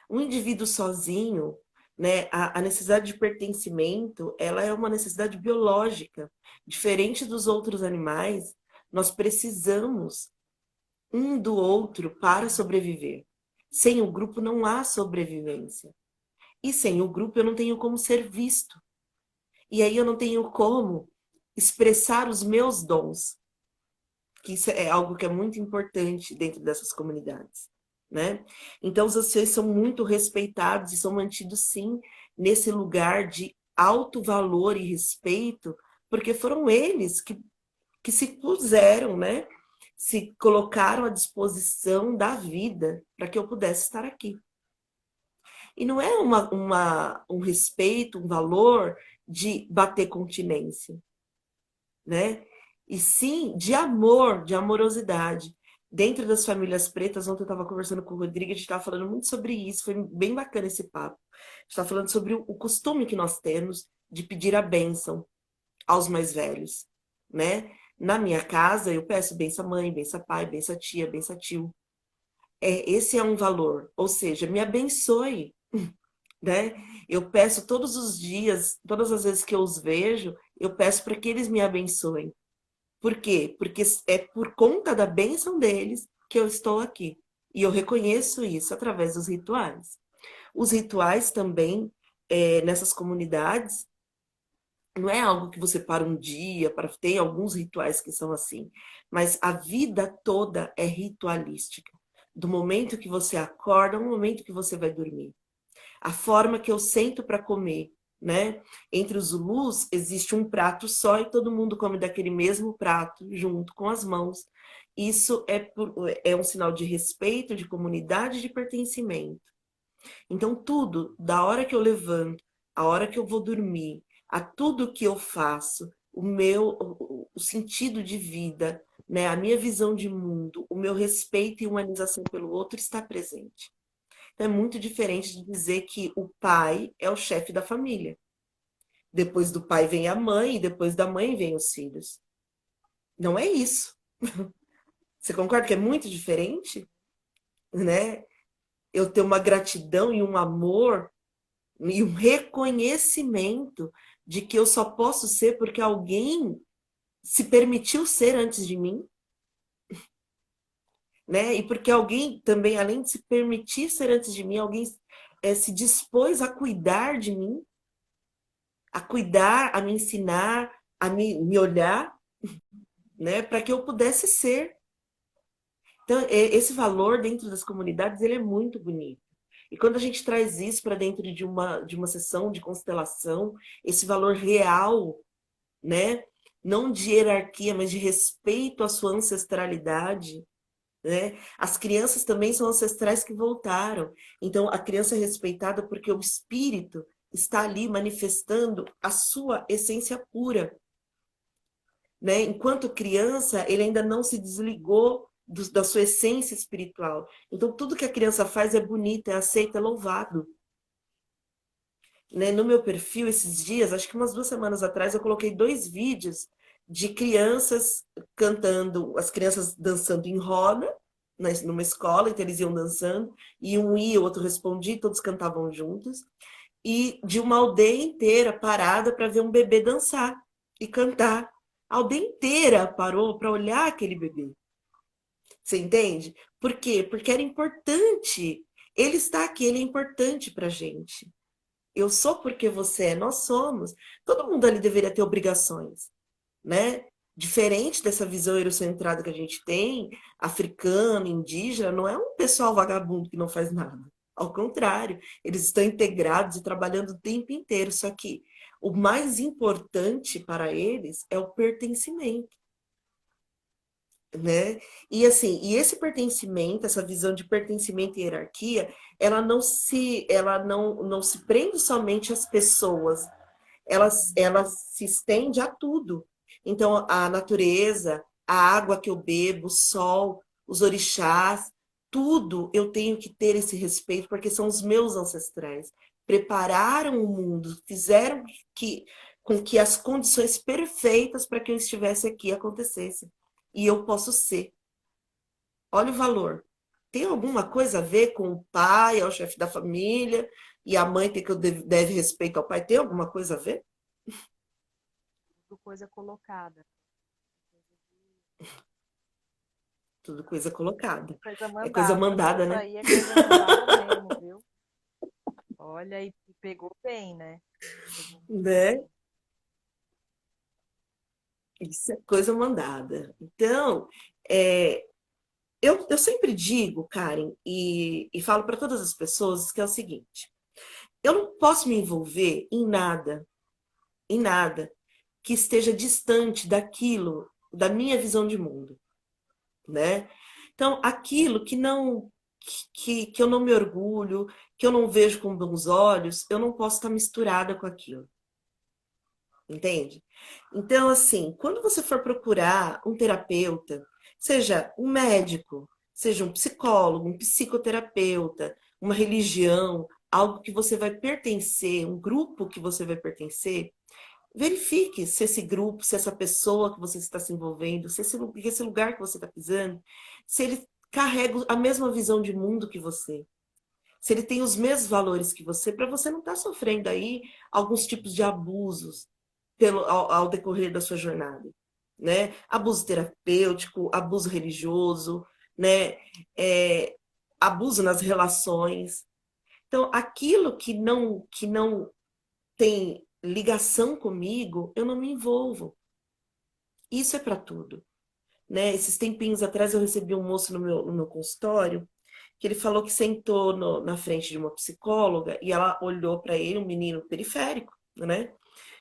Um indivíduo sozinho, né, a necessidade de pertencimento, ela é uma necessidade biológica. Diferente dos outros animais, nós precisamos um do outro para sobreviver. Sem o grupo não há sobrevivência. E sem o grupo eu não tenho como ser visto. E aí eu não tenho como expressar os meus dons, que isso é algo que é muito importante dentro dessas comunidades, né? Então os anciões são muito respeitados e são mantidos sim nesse lugar de alto valor e respeito, porque foram eles que se puseram, né? Se colocaram à disposição da vida para que eu pudesse estar aqui. E não é um respeito, um valor de bater continência, né? E sim de amor, de amorosidade. Dentro das famílias pretas, ontem eu estava conversando com o Rodrigo, a gente estava falando muito sobre isso, foi bem bacana esse papo. A gente estava falando sobre o costume que nós temos de pedir a bênção aos mais velhos, né? Na minha casa, eu peço benção mãe, benção pai, benção tia, benção tio. Esse é um valor, ou seja, me abençoe, né? Eu peço todos os dias, todas as vezes que eu os vejo, eu peço para que eles me abençoem. Por quê? Porque é por conta da bênção deles que eu estou aqui. E eu reconheço isso através dos rituais. Os rituais também, nessas comunidades, não é algo que você para um dia, para ter alguns rituais que são assim, mas a vida toda é ritualística. Do momento que você acorda ao momento que você vai dormir. A forma que eu sento para comer, né? Entre os Zulus existe um prato só e todo mundo come daquele mesmo prato junto com as mãos. Isso é um sinal de respeito, de comunidade, de pertencimento. Então tudo, da hora que eu levanto, a hora que eu vou dormir, a tudo que eu faço, o sentido de vida, né, a minha visão de mundo, o meu respeito e humanização pelo outro está presente. Então, é muito diferente de dizer que o pai é o chefe da família. Depois do pai vem a mãe e depois da mãe vem os filhos. Não é isso. Você concorda que é muito diferente, né? Eu ter uma gratidão e um amor e um reconhecimento de que eu só posso ser porque alguém se permitiu ser antes de mim, né? E porque alguém também, além de se permitir ser antes de mim, alguém se dispôs a cuidar de mim, a cuidar, a me ensinar, a me olhar, né? Para que eu pudesse ser. Então, esse valor dentro das comunidades, ele é muito bonito. E quando a gente traz isso para dentro de uma sessão de constelação, esse valor real, né? Não de hierarquia, mas de respeito à sua ancestralidade, né? As crianças também são ancestrais que voltaram. Então, a criança é respeitada porque o espírito está ali manifestando a sua essência pura, né? Enquanto criança, ele ainda não se desligou da sua essência espiritual. Então, tudo que a criança faz é bonito, é aceito, é louvado. Né? No meu perfil, esses dias, acho que umas 2 semanas atrás, eu coloquei 2 vídeos de crianças cantando, as crianças dançando em roda, numa escola, então eles iam dançando, e um ia, o outro respondia, e todos cantavam juntos, e de uma aldeia inteira parada para ver um bebê dançar e cantar. A aldeia inteira parou para olhar aquele bebê. Você entende? Por quê? Porque era importante. Ele está aqui, ele é importante para a gente. Eu sou porque você é, nós somos. Todo mundo ali deveria ter obrigações, né? Diferente dessa visão eurocentrada que a gente tem, africana, indígena, não é um pessoal vagabundo que não faz nada. Ao contrário, eles estão integrados e trabalhando o tempo inteiro. Só que o mais importante para eles é o pertencimento. né? E assim, e esse pertencimento, essa visão de pertencimento e hierarquia, ela não se prende somente às pessoas, ela se estende a tudo. Então, a natureza, a água que eu bebo, o sol, os orixás, tudo eu tenho que ter esse respeito, porque são os meus ancestrais. Prepararam o mundo, fizeram que, com que as condições perfeitas para que eu estivesse aqui acontecessem. E eu posso ser. Olha o valor. Tem alguma coisa a ver com o pai, é o chefe da família, e a mãe tem que eu deve respeito ao pai? Tem alguma coisa a ver? Tudo coisa colocada. Tudo coisa colocada. Coisa É coisa mandada. mandada, Isso né? aí é coisa mandada mesmo, viu? Olha, e pegou bem, né? Pegou muito Né? bem. Isso é coisa mandada. Então, é, eu sempre digo, Karen, e falo para todas as pessoas que é o seguinte: eu não posso me envolver em nada que esteja distante daquilo, da minha visão de mundo, né? Então, aquilo que eu não me orgulho, que eu não vejo com bons olhos, eu não posso estar misturada com aquilo. Entende? Então, assim, quando você for procurar um terapeuta, seja um médico, seja um psicólogo, um psicoterapeuta, uma religião, algo que você vai pertencer, um grupo que você vai pertencer, verifique se esse grupo, se essa pessoa que você está se envolvendo, se esse lugar que você está pisando, se ele carrega a mesma visão de mundo que você, se ele tem os mesmos valores que você, para você não estar sofrendo aí alguns tipos de abusos ao decorrer da sua jornada, né? Abuso terapêutico, abuso religioso, né? É, abuso nas relações. Então, aquilo que não tem ligação comigo, eu não me envolvo. Isso é para tudo, né? Esses tempinhos atrás eu recebi um moço no meu consultório que ele falou que sentou na frente de uma psicóloga e ela olhou para ele, um menino periférico, né?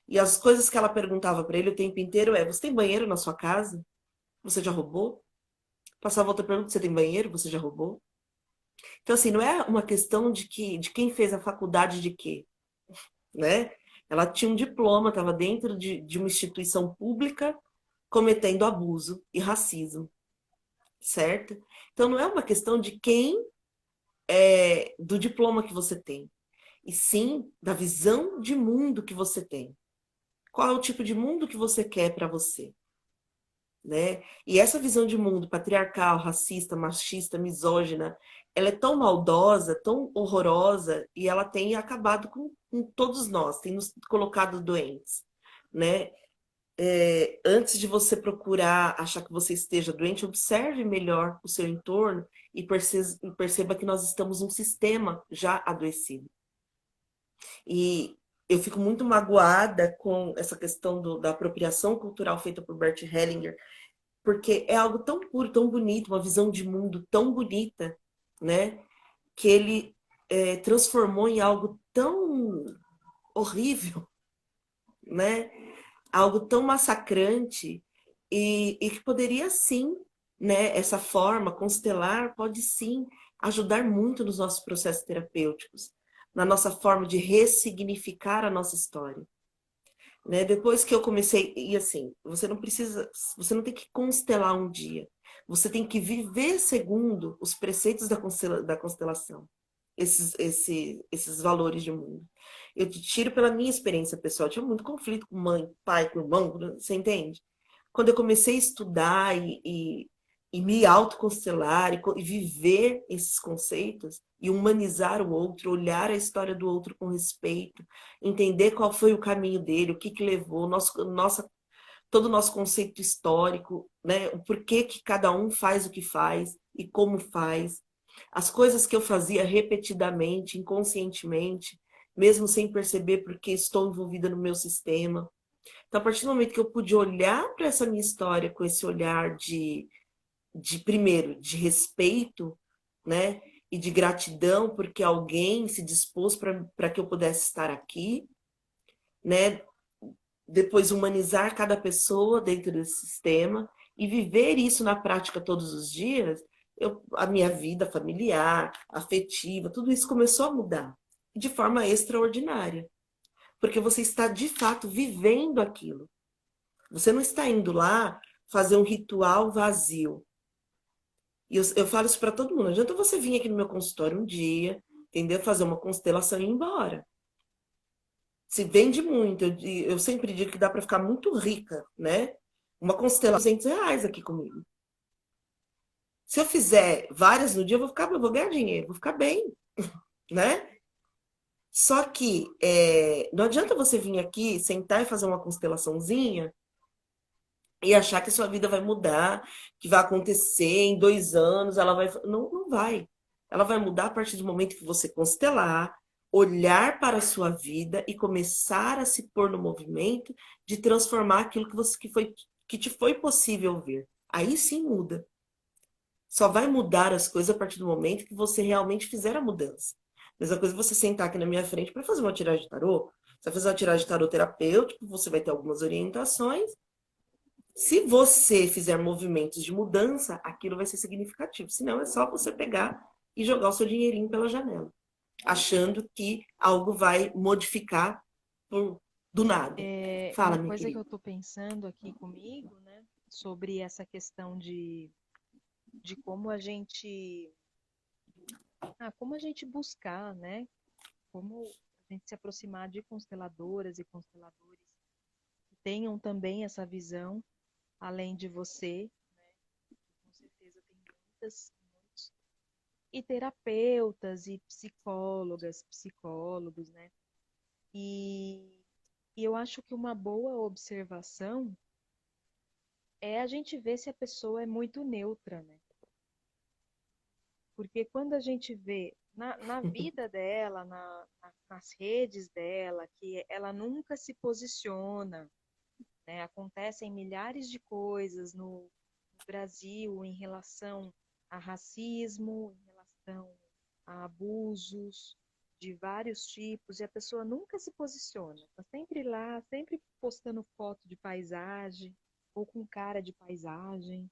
E as coisas que ela perguntava para ele o tempo inteiro é: você tem banheiro na sua casa? Você já roubou? Passava outra pergunta: você tem banheiro? Você já roubou? Então, assim, não é uma questão de quem fez a faculdade de quê, né? Ela tinha um diploma, estava dentro de uma instituição pública cometendo abuso e racismo, certo? Então, não é uma questão de quem do diploma que você tem, e sim da visão de mundo que você tem. Qual é o tipo de mundo que você quer para você? Né? E essa visão de mundo patriarcal, racista, machista, misógina, ela é tão maldosa, tão horrorosa, e ela tem acabado com todos nós, tem nos colocado doentes, né? Antes de você procurar achar que você esteja doente, observe melhor o seu entorno e perceba que nós estamos num sistema já adoecido. E eu fico muito magoada com essa questão da apropriação cultural feita por Bert Hellinger, porque é algo tão puro, tão bonito, uma visão de mundo tão bonita, né? Que ele transformou em algo tão horrível, né? Algo tão massacrante e que poderia sim, né? Essa forma constelar pode sim ajudar muito nos nossos processos terapêuticos, na nossa forma de ressignificar a nossa história. Né? Depois que eu comecei, e assim, você não tem que constelar um dia, você tem que viver segundo os preceitos da constelação, esses valores de mundo. Eu te tiro pela minha experiência pessoal, eu tinha muito conflito com mãe, pai, com irmão, você entende? Quando eu comecei a estudar e me autoconstelar e viver esses conceitos e humanizar o outro, olhar a história do outro com respeito, entender qual foi o caminho dele, o que que levou, todo o nosso conceito histórico, né? O porquê que cada um faz o que faz e como faz, as coisas que eu fazia repetidamente, inconscientemente, mesmo sem perceber porque estou envolvida no meu sistema. Então, a partir do momento que eu pude olhar para essa minha história com esse olhar primeiro, de respeito, né? E de gratidão, porque alguém se dispôs para que eu pudesse estar aqui, né? Depois, humanizar cada pessoa dentro desse sistema E viver isso na prática todos os dias, a minha vida familiar, afetiva, tudo isso começou a mudar de forma extraordinária. Porque você está de fato vivendo aquilo. Você não está indo lá fazer um ritual vazio. E eu falo isso para todo mundo. Não adianta você vir aqui no meu consultório um dia, entendeu? Fazer uma constelação e ir embora. Se vende muito. Eu sempre digo que dá para ficar muito rica, né? Uma constelação R$ 200 aqui comigo. Se eu fizer várias no dia, eu vou ganhar dinheiro, vou ficar bem, né? Só que não adianta você vir aqui, sentar e fazer uma constelaçãozinha e achar que a sua vida vai mudar, que vai acontecer em 2 anos, ela vai. Não, não vai. Ela vai mudar a partir do momento que você constelar, olhar para a sua vida e começar a se pôr no movimento de transformar aquilo que te foi possível ver. Aí sim muda. Só vai mudar as coisas a partir do momento que você realmente fizer a mudança. Mesma coisa você sentar aqui na minha frente para fazer uma tiragem de tarô. Você vai fazer uma tiragem de tarô terapêutico, você vai ter algumas orientações. Se você fizer movimentos de mudança, aquilo vai ser significativo. Senão é só você pegar e jogar o seu dinheirinho pela janela, achando que algo vai modificar do nada. Fala, Uma minha coisa que eu querida. estou pensando aqui comigo, né, sobre essa questão de como a gente buscar, né, como a gente se aproximar de consteladoras e consteladores que tenham também essa visão, além de você, com certeza tem muitos, e terapeutas e psicólogas, psicólogos, né? E, e eu acho que uma boa observação é a gente ver se a pessoa é muito neutra, né? Porque quando a gente vê na vida dela, nas redes dela, que ela nunca se posiciona, né? Acontecem milhares de coisas no Brasil em relação a racismo, em relação a abusos de vários tipos, e a pessoa nunca se posiciona. Está sempre lá, sempre postando foto de paisagem, ou com cara de paisagem.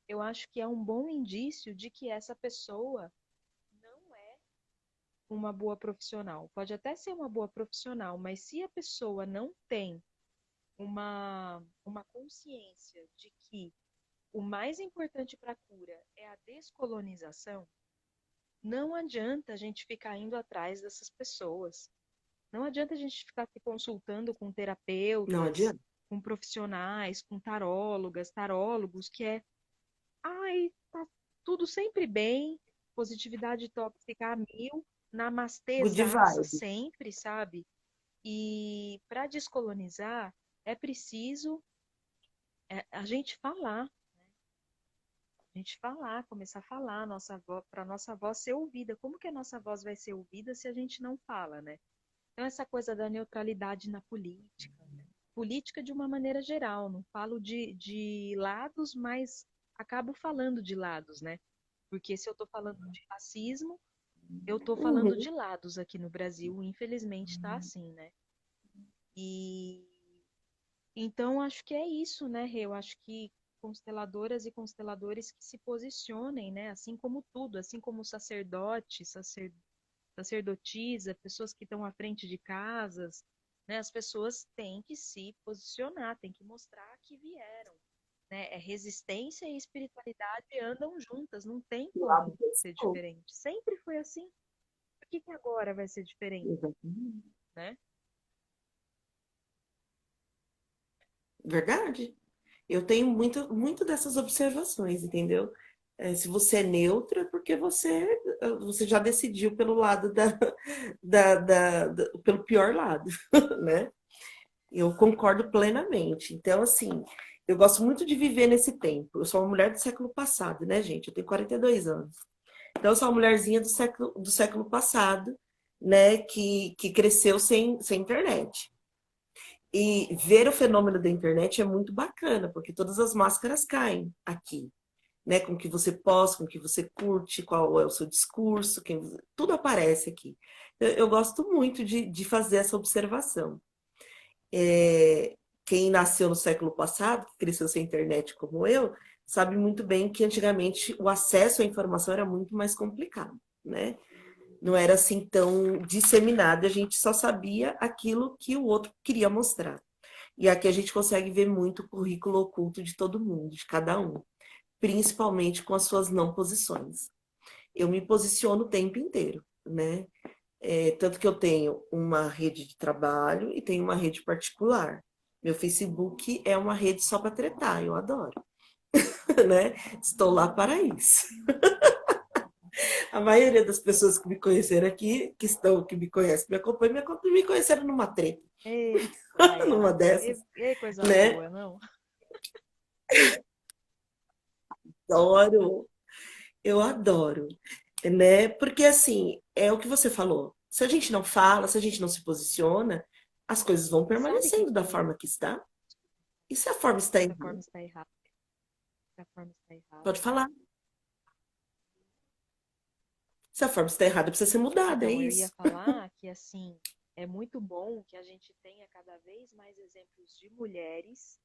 Eu acho que é um bom indício de que essa pessoa não é uma boa profissional. Pode até ser uma boa profissional, mas se a pessoa não tem uma consciência de que o mais importante para a cura é a descolonização, não adianta a gente ficar indo atrás dessas pessoas. Não adianta a gente ficar se consultando com Não terapeutas, adianta. com profissionais, com tarólogas, tarólogos, que ai, tá tudo sempre bem, positividade tóxica a mil, Good namastezaça vibe. sempre, sabe? E para descolonizar é preciso a gente falar, a gente falar, começar a falar para a nossa voz ser ouvida. Como que a nossa voz vai ser ouvida se a gente não fala, né? Então, essa coisa da neutralidade na política, né? Política de uma maneira geral, não falo de lados, mas acabo falando de lados, né? Porque se eu estou falando de racismo, eu estou falando Uhum. de lados aqui no Brasil, infelizmente está assim, né? E então acho que é isso, né, Rê? Eu acho que consteladoras e consteladores que se posicionem, né? Assim como tudo, assim como sacerdote, sacerdotisa, pessoas que estão à frente de casas, né? As pessoas têm que se posicionar, têm que mostrar que vieram, né? Resistência e espiritualidade andam juntas, não tem Lado como ser pessoal. diferente. Sempre foi assim. Por que que agora vai ser diferente, Exatamente. né? Verdade. Eu tenho muito dessas observações, entendeu? Se você é neutra, é porque você já decidiu pelo lado pelo pior lado, né? Eu concordo plenamente. Então, assim, eu gosto muito de viver nesse tempo. Eu sou uma mulher do século passado, né, gente? Eu tenho 42 anos. Então, eu sou uma mulherzinha do século passado, né, que cresceu sem internet. E ver o fenômeno da internet é muito bacana, porque todas as máscaras caem aqui, né? Com o que você posta, com o que você curte, qual é o seu discurso, tudo aparece aqui. Eu gosto muito de fazer essa observação. quem nasceu no século passado, que cresceu sem internet como eu, sabe muito bem que antigamente o acesso à informação era muito mais complicado, né? Não era assim tão disseminado, a gente só sabia aquilo que o outro queria mostrar. E aqui a gente consegue ver muito o currículo oculto de todo mundo, de cada um, principalmente com as suas não posições. Eu me posiciono o tempo inteiro, né? Tanto que eu tenho uma rede de trabalho e tenho uma rede particular. Meu Facebook é uma rede só para tretar, eu adoro, né? Estou lá para isso. A maioria das pessoas que me conheceram aqui, que me conhecem, me acompanham, me conheceram numa treta, Ei, numa Nayara, dessas, coisa né? boa, não? Adoro, eu adoro, né? Porque assim, é o que você falou. Se a gente não fala, se a gente não se posiciona, as coisas vão E sabe o que permanecendo da que forma que está. E se a forma está essa errada? forma está errada? Essa forma está errada. Pode falar. Se a forma está errada, precisa ser mudada, é Então, eu ia isso. falar que, assim, é muito bom que a gente tenha cada vez mais exemplos de mulheres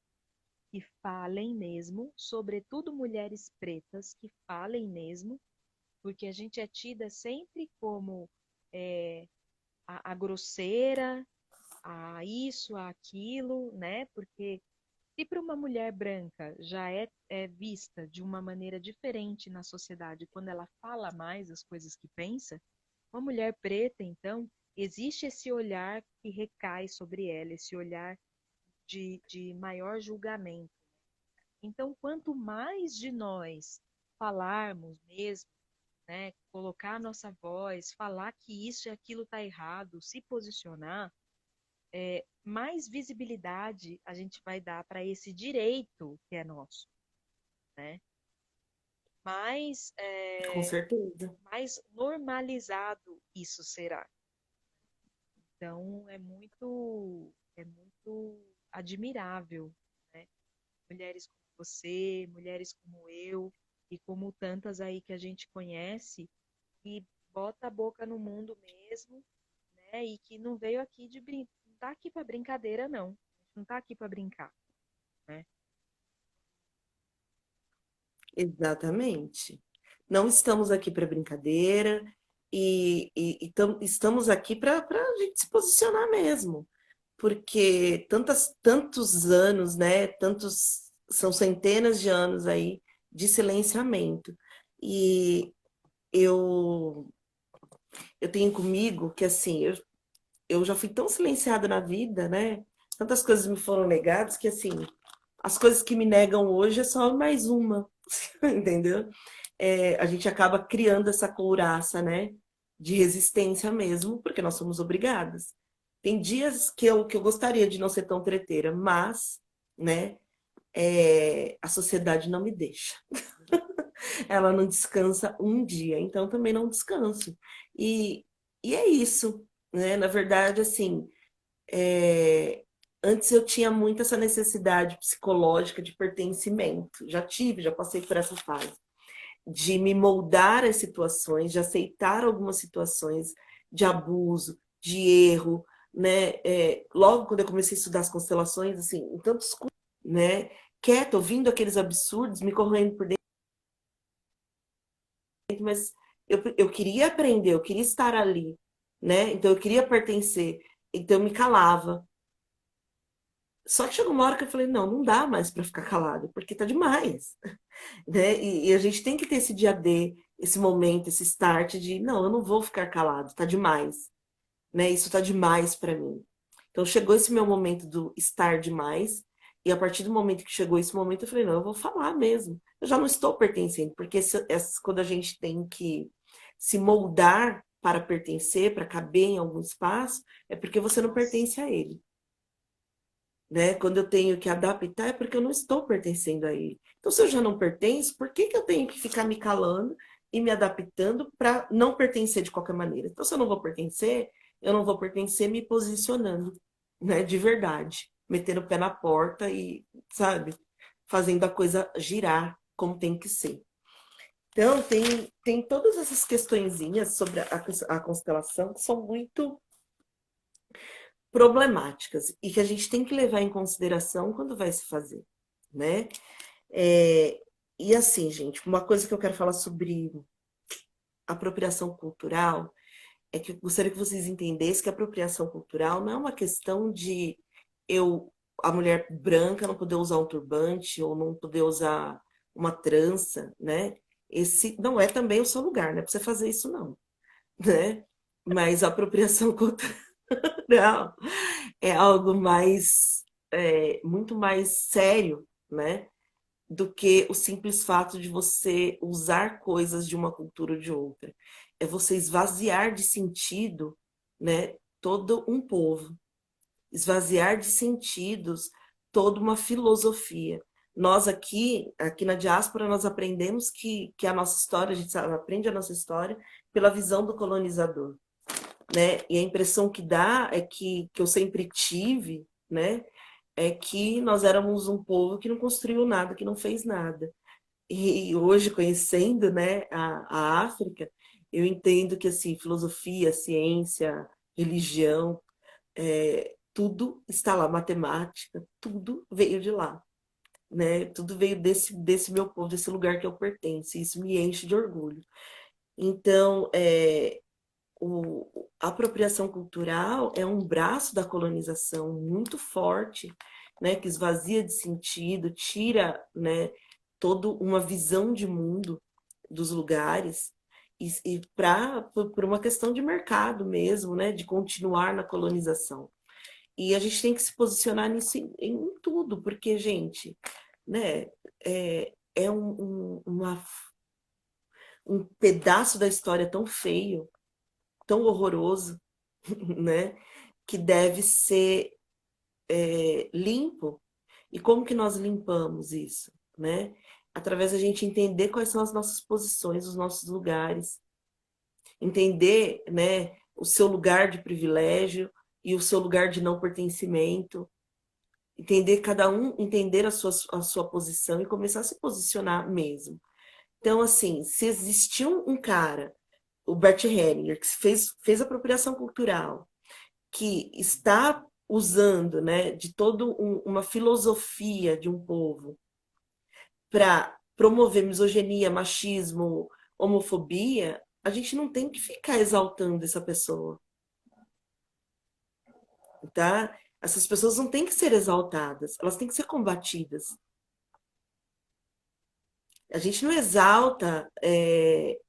que falem mesmo, sobretudo mulheres pretas que falem mesmo, porque a gente é tida sempre como é, a grosseira, a isso, a aquilo, né? Porque se para uma mulher branca já é vista de uma maneira diferente na sociedade quando ela fala mais as coisas que pensa, uma mulher preta, então, existe esse olhar que recai sobre ela, esse olhar de maior julgamento. Então, quanto mais de nós falarmos mesmo, né, colocar a nossa voz, falar que isso e aquilo está errado, se posicionar, mais visibilidade a gente vai dar para esse direito que é nosso, né? Mais, Com certeza. mais normalizado isso será. Então, é muito admirável, né? Mulheres como você, mulheres como eu e como tantas aí que a gente conhece, que bota a boca no mundo mesmo, né? E que não veio aqui não tá aqui para brincadeira, não. A gente não tá aqui para brincar, né? Exatamente. Não estamos aqui para brincadeira estamos aqui para a gente se posicionar mesmo. Porque tantos anos, né? São centenas de anos aí de silenciamento. E eu, eu tenho comigo que assim, eu já fui tão silenciada na vida, né? Tantas coisas me foram negadas que assim, as coisas que me negam hoje é só mais uma, entendeu? A gente acaba criando essa couraça, né? De resistência mesmo, porque nós somos obrigadas. Tem dias que eu gostaria de não ser tão treteira, mas, né? A sociedade não me deixa. Ela não descansa um dia, então também não descanso. E, e é isso, né? Na verdade, assim, é, antes eu tinha muito essa necessidade psicológica de pertencimento. Já passei por essa fase. De me moldar às situações, de aceitar algumas situações de abuso, de erro, né? Logo quando eu comecei a estudar as constelações, assim, em tantos cursos, né? Quieta, ouvindo aqueles absurdos, me correndo por dentro, mas eu queria aprender, eu queria estar ali, né? Então eu queria pertencer, então eu me calava. Só que chegou uma hora que eu falei, não, não dá mais para ficar calado, porque tá demais, né? E a gente tem que ter esse dia D, esse momento, esse start de, não, eu não vou ficar calado, tá demais, né? Isso tá demais para mim. Então chegou esse meu momento do estar demais, e a partir do momento que chegou esse momento, eu falei, não, eu vou falar mesmo. Eu já não estou pertencendo, porque quando a gente tem que se moldar para pertencer, para caber em algum espaço, é porque você não Nossa, pertence a ele, né? Quando eu tenho que adaptar, é porque eu não estou pertencendo a ele. Então, se eu já não pertenço, por que que eu tenho que ficar me calando e me adaptando para não pertencer de qualquer maneira? Então, se eu não vou pertencer, eu não vou pertencer me posicionando, né? De verdade, metendo o pé na porta e, sabe, fazendo a coisa girar como tem que ser. Então, tem todas essas questõezinhas sobre a constelação que são muito problemáticas e que a gente tem que levar em consideração quando vai se fazer, né? É, e assim, gente, uma coisa que eu quero falar sobre apropriação cultural é que eu gostaria que vocês entendessem que a apropriação cultural não é uma questão de eu, a mulher branca, não poder usar um turbante ou não poder usar uma trança, né? Esse não é também o seu lugar, não é para você fazer isso, não, né? Mas a apropriação cultural é algo mais, muito mais sério, né? Do que o simples fato de você usar coisas de uma cultura ou de outra. É você esvaziar de sentido, né, todo um povo, esvaziar de sentidos toda uma filosofia. Nós aqui na diáspora, nós aprendemos que a nossa história, a gente aprende a nossa história pela visão do colonizador, né? E a impressão que dá é que eu sempre tive, né, é que nós éramos um povo que não construiu nada, que não fez nada. E hoje, conhecendo, né, a África, eu entendo que assim, filosofia, ciência, religião, tudo está lá, matemática, tudo veio de lá, né? Tudo veio desse meu povo, desse lugar que eu pertenço. E isso me enche de orgulho. Então, a apropriação cultural é um braço da colonização muito forte, né, que esvazia de sentido, tira, né, toda uma visão de mundo dos lugares e para por uma questão de mercado mesmo, né, de continuar na colonização. E a gente tem que se posicionar nisso em tudo, porque, gente, né, é um pedaço da história tão feio, tão horroroso, né, que deve ser limpo. E como que nós limpamos isso, né? Através da gente entender quais são as nossas posições, os nossos lugares, entender, né, o seu lugar de privilégio e o seu lugar de não pertencimento, entender cada um, entender a sua posição e começar a se posicionar mesmo. Então, assim, se existiu um cara, o Bert Hellinger, que fez apropriação cultural, que está usando, né, de toda uma filosofia de um povo para promover misoginia, machismo, homofobia, a gente não tem que ficar exaltando essa pessoa, tá? Essas pessoas não têm que ser exaltadas, elas têm que ser combatidas. A gente não exalta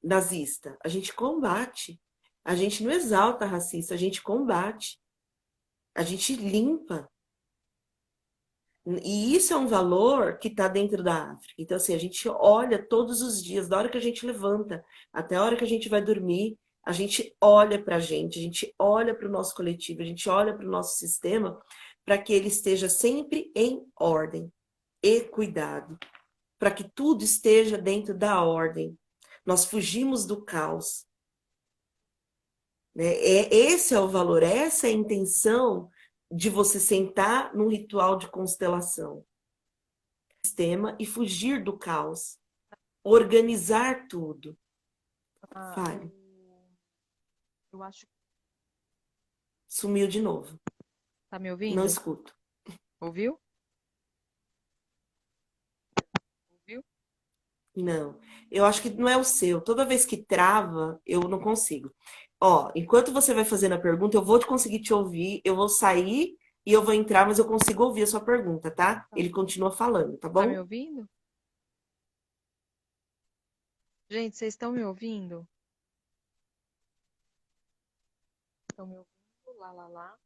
nazista, a gente combate. A gente não exalta racista, a gente combate. A gente limpa. E isso é um valor que está dentro da África. Então, assim, a gente olha todos os dias, da hora que a gente levanta até a hora que a gente vai dormir, a gente olha para a gente olha para o nosso coletivo, a gente olha para o nosso sistema, para que ele esteja sempre em ordem e cuidado, para que tudo esteja dentro da ordem. Nós fugimos do caos. Né? Esse é o valor, essa é a intenção de você sentar num ritual de constelação sistema e fugir do caos, organizar tudo. Ah, Fale. eu acho que Sumiu de novo. tá me Não ouvindo? escuto. Ouviu? Ouviu? Não. Eu acho que não é o seu. Toda vez que trava, eu não consigo. Ó, enquanto você vai fazendo a pergunta, eu vou conseguir te ouvir, eu vou sair e eu vou entrar, mas eu consigo ouvir a sua pergunta, tá? Tá. Ele continua falando, tá Tá me bom? ouvindo? Gente, vocês estão me ouvindo? Estão me ouvindo? Lá, lá, lá.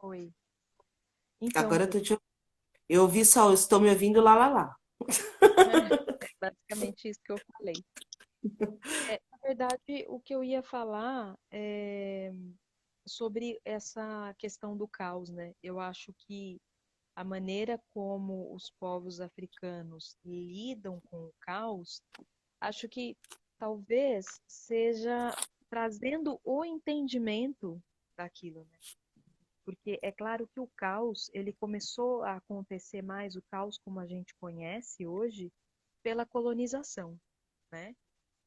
Oi. Então, Agora eu tô te... Eu ouvi só, eu estou me ouvindo lá, lá, lá. é basicamente isso que eu falei. Na verdade, o que eu ia falar é sobre essa questão do caos, né? Eu acho que a maneira como os povos africanos lidam com o caos, acho que talvez seja trazendo o entendimento daquilo, né? Porque é claro que o caos, ele começou a acontecer mais, o caos como a gente conhece hoje, pela colonização, né?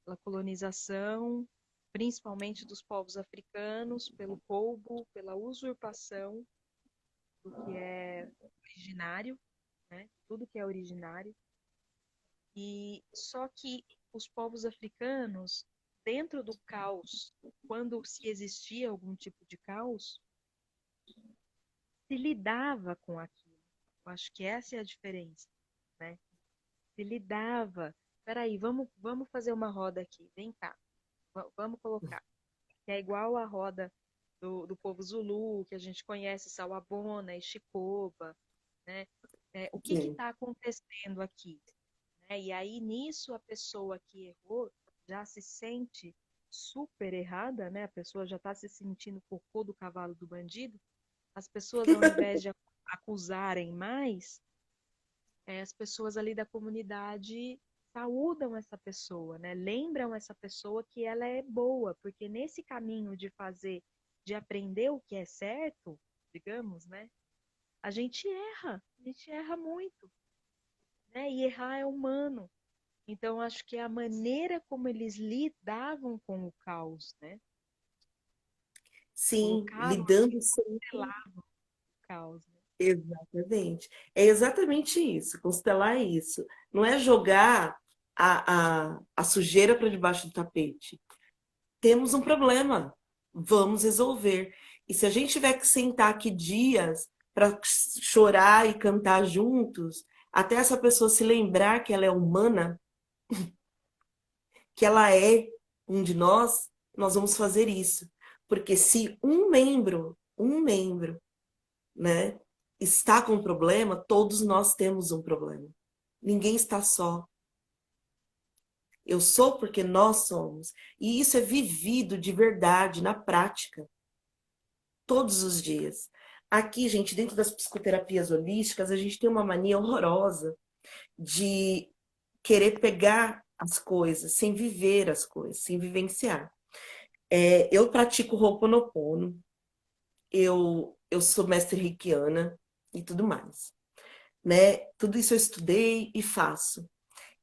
Pela colonização, principalmente dos povos africanos, pelo roubo, pela usurpação do que é originário, né? Tudo que é originário. E só que os povos africanos, dentro do caos, quando se existia algum tipo de caos, se lidava com aquilo. Eu acho que essa é a diferença, né? Se lidava. Peraí, vamos fazer uma roda aqui. Vem cá, vamos colocar. Que é igual a roda do povo Zulu, que a gente conhece, Sawabona e Shikoba, né? O que Sim, está acontecendo aqui? Né? E aí, nisso, a pessoa que errou já se sente super errada, né? A pessoa já está se sentindo cocô do cavalo do bandido. As pessoas, ao invés de acusarem mais, as pessoas ali da comunidade saúdam essa pessoa, né? Lembram essa pessoa que ela é boa, porque nesse caminho de fazer, de aprender o que é certo, digamos, né? A gente erra muito, né? E errar é humano. Então, acho que é a maneira como eles lidavam com o caos, né? sim, Colocavam assim, lidando sempre. constelavam o caos, né? Exatamente. É exatamente isso. Constelar é isso. Não é jogar a sujeira para debaixo do tapete. Temos um problema. Vamos resolver. E se a gente tiver que sentar aqui dias para chorar e cantar juntos, até essa pessoa se lembrar que ela é humana, que ela é um de nós vamos fazer isso. Porque se um membro, né, está com um problema, todos nós temos um problema. Ninguém está só. Eu sou porque nós somos. E isso é vivido de verdade, na prática, todos os dias. Aqui, gente, dentro das psicoterapias holísticas, a gente tem uma mania horrorosa de querer pegar as coisas, sem viver as coisas, sem vivenciar. Eu pratico Ho'oponopono, eu sou mestre reikiana e tudo mais, né? Tudo isso eu estudei e faço.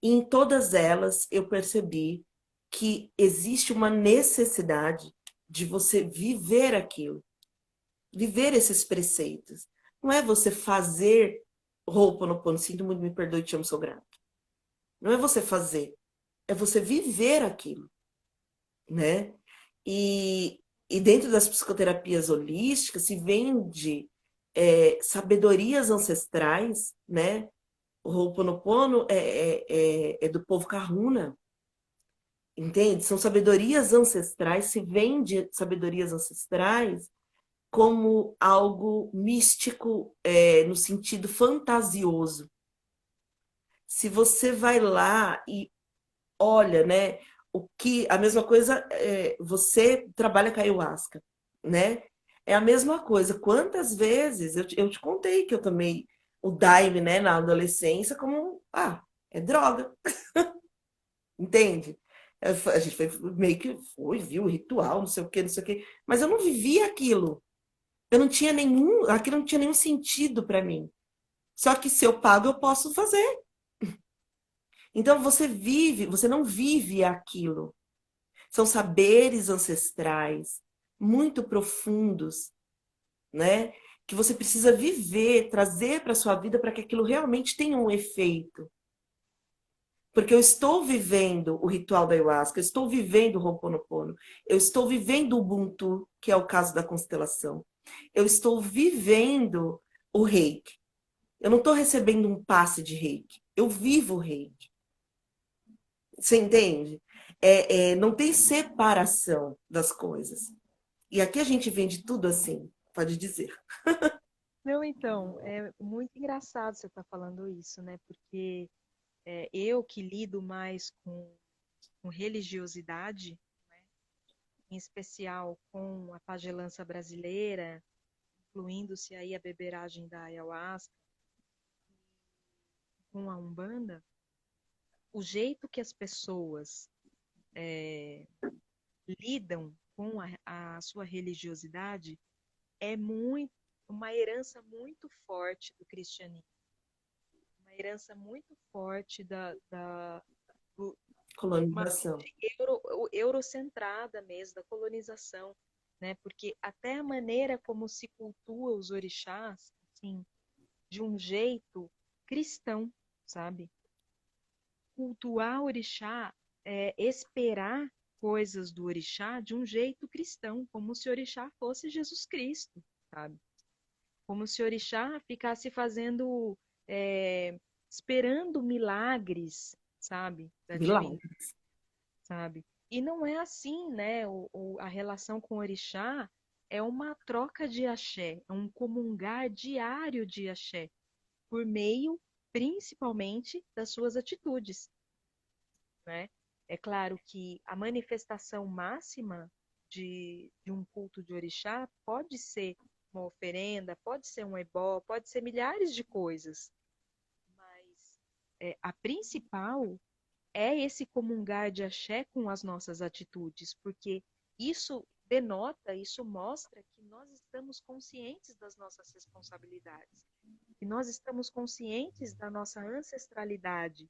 E em todas elas eu percebi que existe uma necessidade de você viver aquilo, viver esses preceitos. Não é você fazer Ho'oponopono, sinto muito, me perdoe, te amo, sou grato. Não é você fazer, é você viver aquilo, né? E, e dentro das psicoterapias holísticas se vende sabedorias ancestrais, né? O Ho'oponopono é do povo Kahuna, entende? São sabedorias ancestrais, se vende sabedorias ancestrais como algo místico, no sentido fantasioso. Se você vai lá e olha, né, a mesma coisa, você trabalha com a ayahuasca, né? É a mesma coisa. Quantas vezes eu te contei que eu tomei o daime, né, na adolescência como, é droga, entende? A gente foi meio que viu o ritual, não sei o quê, não sei o quê, mas eu não vivia aquilo. Eu não tinha nenhum, aquilo não tinha nenhum sentido para mim. Só que se eu pago, eu posso fazer. Então você não vive aquilo. São saberes ancestrais muito profundos, né? Que você precisa viver, trazer para sua vida para que aquilo realmente tenha um efeito. Porque eu estou vivendo o ritual da ayahuasca, eu estou vivendo o Ho'oponopono, eu estou vivendo o Ubuntu, que é o caso da constelação. Eu estou vivendo o Reiki. Eu não estou recebendo um passe de Reiki. Eu vivo o Reiki. Você entende? Não tem separação das coisas. E aqui a gente vende tudo assim, pode dizer. Não, então, é muito engraçado você estar falando isso, né? Porque eu que lido mais com religiosidade, em especial com a pagelança brasileira, incluindo-se aí a beberagem da ayahuasca. com a Umbanda, o jeito que as pessoas lidam com a sua religiosidade é uma herança muito forte do cristianismo, uma herança muito forte uma Colonização. mente eurocentrada mesmo, da colonização, né? Porque até a maneira como se cultua os orixás, assim, de um jeito cristão, sabe? Cultuar o orixá é esperar coisas do orixá de um jeito cristão, como se o orixá fosse Jesus Cristo, sabe? Como se o orixá ficasse fazendo, esperando milagres, sabe? Da divindade, Milagre. sabe? E não é assim, né? A relação com o orixá é uma troca de axé, é um comungar diário de axé, por meio, principalmente, das suas atitudes, né? É claro que a manifestação máxima de um culto de orixá pode ser uma oferenda, pode ser um ebó, pode ser milhares de coisas, mas a principal é esse comungar de axé com as nossas atitudes, porque isso denota, isso mostra que nós estamos conscientes das nossas responsabilidades, que nós estamos conscientes da nossa ancestralidade,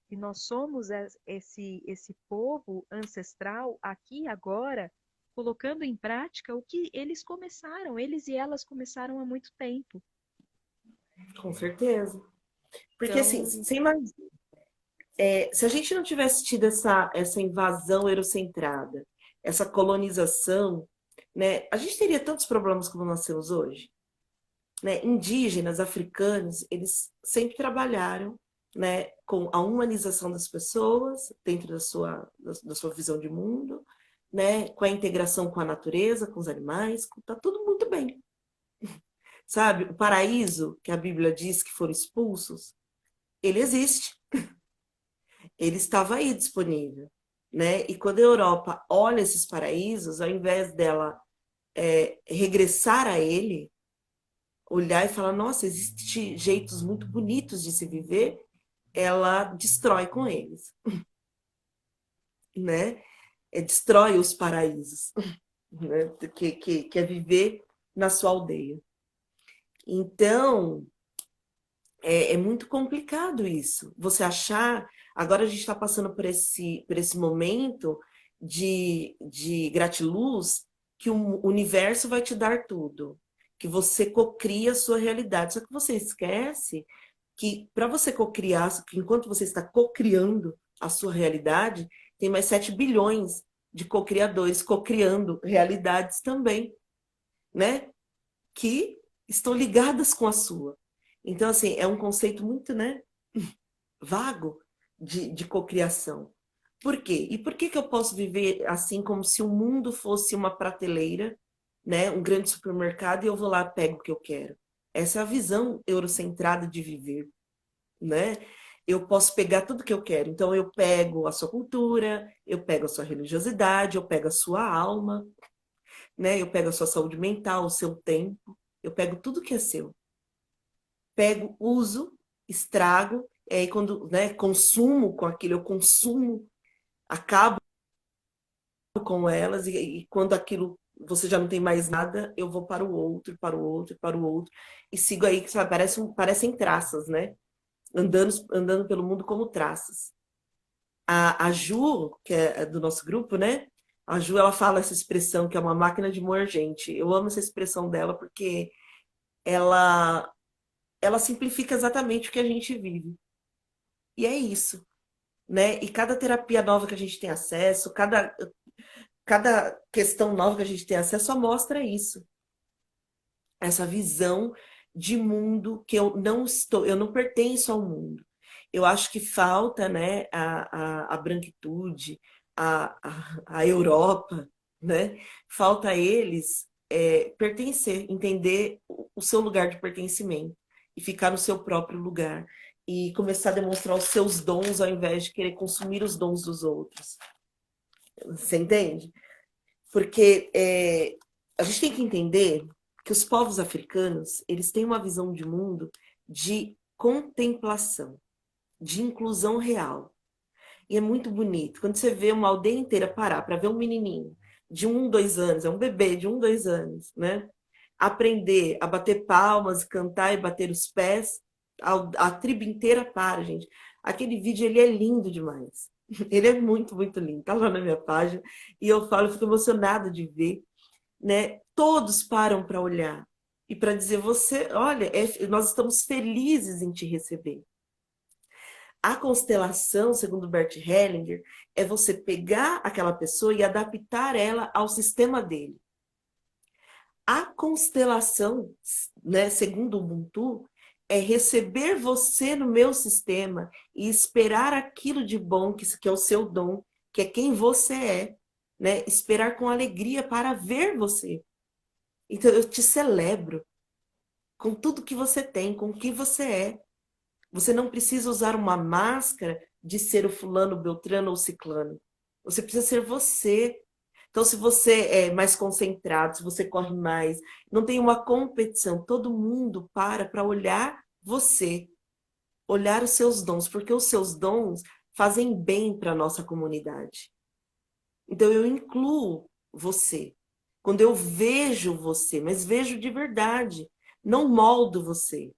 que nós somos esse povo ancestral aqui agora, colocando em prática o que eles começaram, eles e elas começaram há muito tempo. Com certeza. Porque assim, Então, você imagina, se a gente não tivesse tido essa invasão eurocentrada, essa colonização, né, a gente teria tantos problemas como nós temos hoje. Né? Indígenas, africanos, eles sempre trabalharam, né, com a humanização das pessoas dentro da sua visão de mundo, né, com a integração com a natureza, com os animais, tá tudo muito bem. Sabe? O paraíso que a Bíblia diz que foram expulsos, ele existe. Ele estava aí disponível, né? E quando a Europa olha esses paraísos, ao invés dela regressar a ele, olhar e falar, nossa, existem jeitos muito bonitos de se viver, ela destrói com eles, né? Destrói os paraísos, né? Que é viver na sua aldeia. Então, é muito complicado isso. Você achar. Agora a gente está passando por esse momento de gratiluz que o universo vai te dar tudo, que você cocria a sua realidade. Só que você esquece que para você cocriar, que enquanto você está cocriando a sua realidade, tem mais 7 bilhões de cocriadores cocriando realidades também, né? Que estão ligadas com a sua. Então, assim, é um conceito muito, né, vago de cocriação. Por quê? E por que que eu posso viver assim como se o mundo fosse uma prateleira, né, um grande supermercado e eu vou lá e pego o que eu quero? Essa é a visão eurocentrada de viver, né? Eu posso pegar tudo que eu quero. Então eu pego a sua cultura, eu pego a sua religiosidade, eu pego a sua alma, né? Eu pego a sua saúde mental, o seu tempo, eu pego tudo que é seu. Pego, uso, estrago, e aí quando, né, consumo com aquilo, eu consumo, acabo com elas, e quando aquilo você já não tem mais nada, eu vou para o outro, para o outro, para o outro, e sigo aí, que sabe, parecem traças, né? Andando pelo mundo como traças. A Ju, que é do nosso grupo, né? A Ju, ela fala essa expressão que é uma máquina de moer gente. Eu amo essa expressão dela porque ela, ela simplifica exatamente o que a gente vive. E é isso, né? E cada terapia nova que a gente tem acesso, cada questão nova que a gente tem acesso só mostra isso. Essa visão de mundo que eu não pertenço ao mundo. Eu acho que falta, né, a branquitude, a Europa, né? Falta a eles pertencer, entender o seu lugar de pertencimento e ficar no seu próprio lugar e começar a demonstrar os seus dons ao invés de querer consumir os dons dos outros. Você entende? Porque a gente tem que entender que os povos africanos, eles têm uma visão de mundo de contemplação. de inclusão real. E é muito bonito. Quando você vê uma aldeia inteira parar para ver um menininho de 1, 2 anos, é um bebê de 1, 2 anos, né? Aprender a bater palmas, cantar e bater os pés, a tribo inteira para, gente. Aquele vídeo, ele é lindo demais. Ele é muito, muito lindo. Tá lá na minha página. E eu falo, eu fico emocionada de ver, né? Todos param para olhar e para dizer, você, olha, nós estamos felizes em te receber. A constelação, segundo Bert Hellinger, é você pegar aquela pessoa e adaptar ela ao sistema dele. A constelação, né, segundo o Ubuntu, é receber você no meu sistema e esperar aquilo de bom, que é o seu dom, que é quem você é, né? Esperar com alegria para ver você. Então, eu te celebro com tudo que você tem, com o que você é. Você não precisa usar uma máscara de ser o fulano, beltrano ou ciclano. Você precisa ser você. Então, se você é mais concentrado, se você corre mais, não tem uma competição, todo mundo para olhar você, olhar os seus dons, porque os seus dons fazem bem para a nossa comunidade. Então, eu incluo você. Quando eu vejo você, mas vejo de verdade, não moldo você.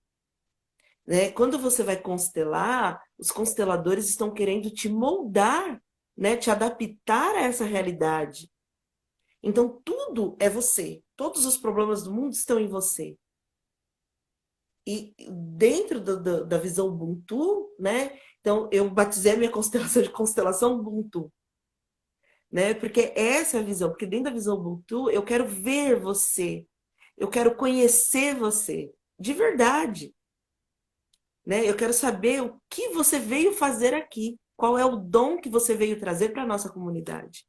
Né? Quando você vai constelar, os consteladores estão querendo te moldar, né? Te adaptar a essa realidade. Então, tudo é você. Todos os problemas do mundo estão em você. E dentro da visão Ubuntu, né? Então, eu batizei a minha constelação de constelação Ubuntu. Né? Porque essa é a visão. Porque dentro da visão Ubuntu, eu quero ver você. Eu quero conhecer você. De verdade. Né? Eu quero saber o que você veio fazer aqui. Qual é o dom que você veio trazer para a nossa comunidade.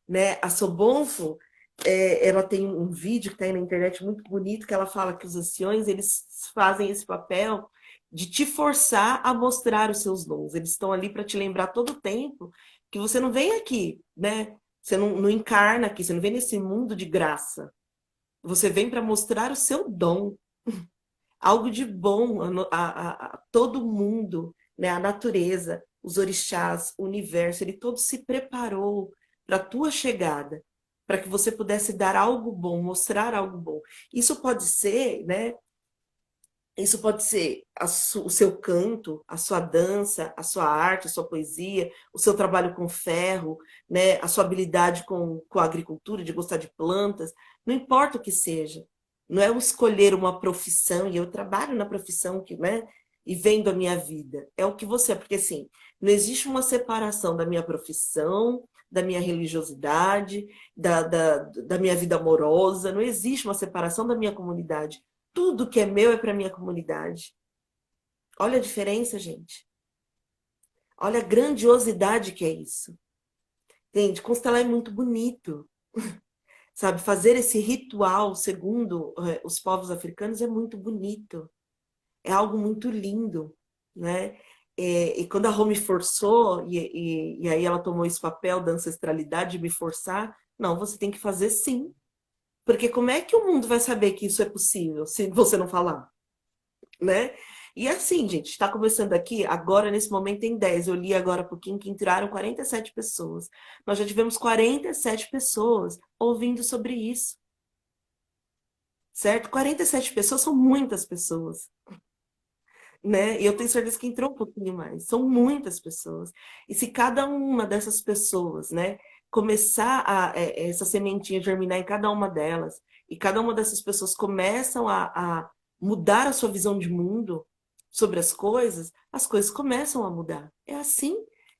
Né? A Sobonfo, ela tem um vídeo que está aí na internet muito bonito, que ela fala que os anciões, eles fazem esse papel de te forçar a mostrar os seus dons. Eles estão ali para te lembrar todo o tempo que você não vem aqui, né? Você não encarna aqui, você não vem nesse mundo de graça. Você vem para mostrar o seu dom. Algo de bom a todo mundo, né? A natureza, os orixás, o universo, ele todo se preparou para a tua chegada, para que você pudesse dar algo bom, mostrar algo bom. Isso pode ser, né? Isso pode ser o seu canto, a sua dança, a sua arte, a sua poesia, o seu trabalho com ferro, né? A sua habilidade com a agricultura, de gostar de plantas, não importa o que seja. Não é eu escolher uma profissão, e eu trabalho na profissão que, né? E vendo a minha vida. É o que você é, porque assim, não existe uma separação da minha profissão, da minha religiosidade, da minha vida amorosa, não existe uma separação da minha comunidade. Tudo que é meu é para minha comunidade. Olha a diferença, gente. Olha a grandiosidade que é isso. Entende? Constelar é muito bonito. Sabe, fazer esse ritual, segundo os povos africanos, é muito bonito. É algo muito lindo, né? E quando a Rô me forçou, e aí ela tomou esse papel da ancestralidade de me forçar, não, você tem que fazer sim. Porque como é que o mundo vai saber que isso é possível se você não falar? Né? E assim, gente, está começando aqui, agora nesse momento tem 10. Eu li agora há pouquinho que entraram 47 pessoas. Nós já tivemos 47 pessoas ouvindo sobre isso. Certo? 47 pessoas são muitas pessoas. Né? E eu tenho certeza que entrou um pouquinho mais. São muitas pessoas. E se cada uma dessas pessoas, né, começar essa sementinha germinar em cada uma delas, e cada uma dessas pessoas começam a mudar a sua visão de mundo sobre as coisas começam a mudar. É assim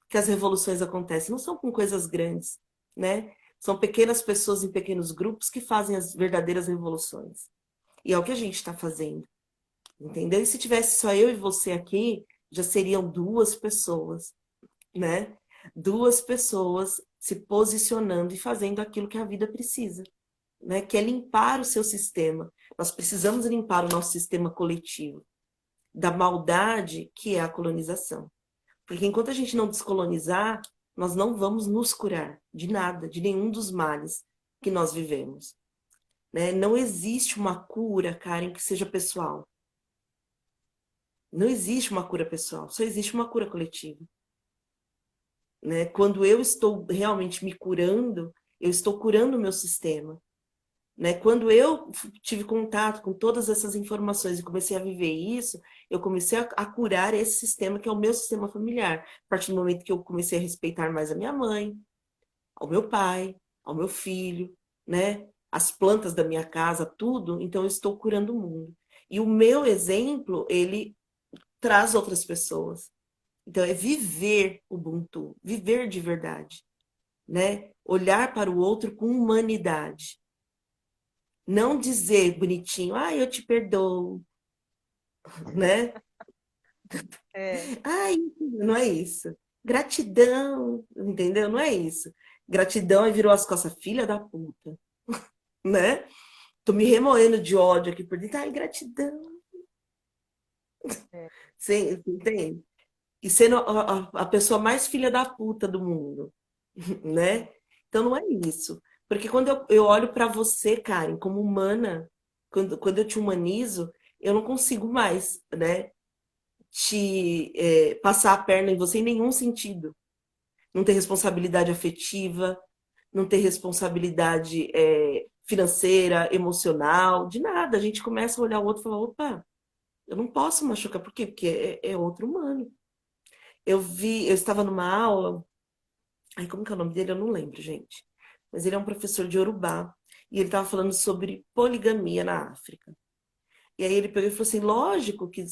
que as revoluções acontecem. Não são com coisas grandes, né? São pequenas pessoas em pequenos grupos que fazem as verdadeiras revoluções. E é o que a gente está fazendo. Entendeu? E se tivesse só eu e você aqui, já seriam 2 pessoas, né? 2 pessoas se posicionando e fazendo aquilo que a vida precisa, né? Que é limpar o seu sistema. Nós precisamos limpar o nosso sistema coletivo da maldade que é a colonização. Porque enquanto a gente não descolonizar, nós não vamos nos curar de nada, de nenhum dos males que nós vivemos. Né? Não existe uma cura, Karen, que seja pessoal. Não existe uma cura pessoal, só existe uma cura coletiva, né? Quando eu estou realmente me curando, eu estou curando o meu sistema, né? Quando eu tive contato com todas essas informações e comecei a viver isso, eu comecei a curar esse sistema que é o meu sistema familiar. A partir do momento que eu comecei a respeitar mais a minha mãe, ao meu pai, ao meu filho, né? As plantas da minha casa, tudo, então eu estou curando o mundo. E o meu exemplo, ele traz outras pessoas. Então é viver o Ubuntu, viver de verdade, né? Olhar para o outro com humanidade. Não dizer bonitinho, ah, eu te perdoo, né? É, Ai, não é isso. Gratidão, entendeu? Não é isso. Gratidão aí virou as costas, filha da puta, né? Tô me remoendo de ódio aqui por dentro. Ai, gratidão. é. Você entende? E sendo a pessoa mais filha da puta do mundo, né? Então não é isso. Porque quando eu olho para você, Karen, como humana, quando eu te humanizo, eu não consigo mais, né? Passar a perna em você em nenhum sentido. Não ter responsabilidade afetiva, não ter responsabilidade financeira, emocional, de nada. A gente começa a olhar o outro e falar, opa, eu não posso machucar. Por quê? Porque é outro humano. Eu estava numa aula, ai, como que é o nome dele? Eu não lembro, gente. Mas ele é um professor de Yorubá, e ele estava falando sobre poligamia na África. E aí ele pegou e falou assim, lógico que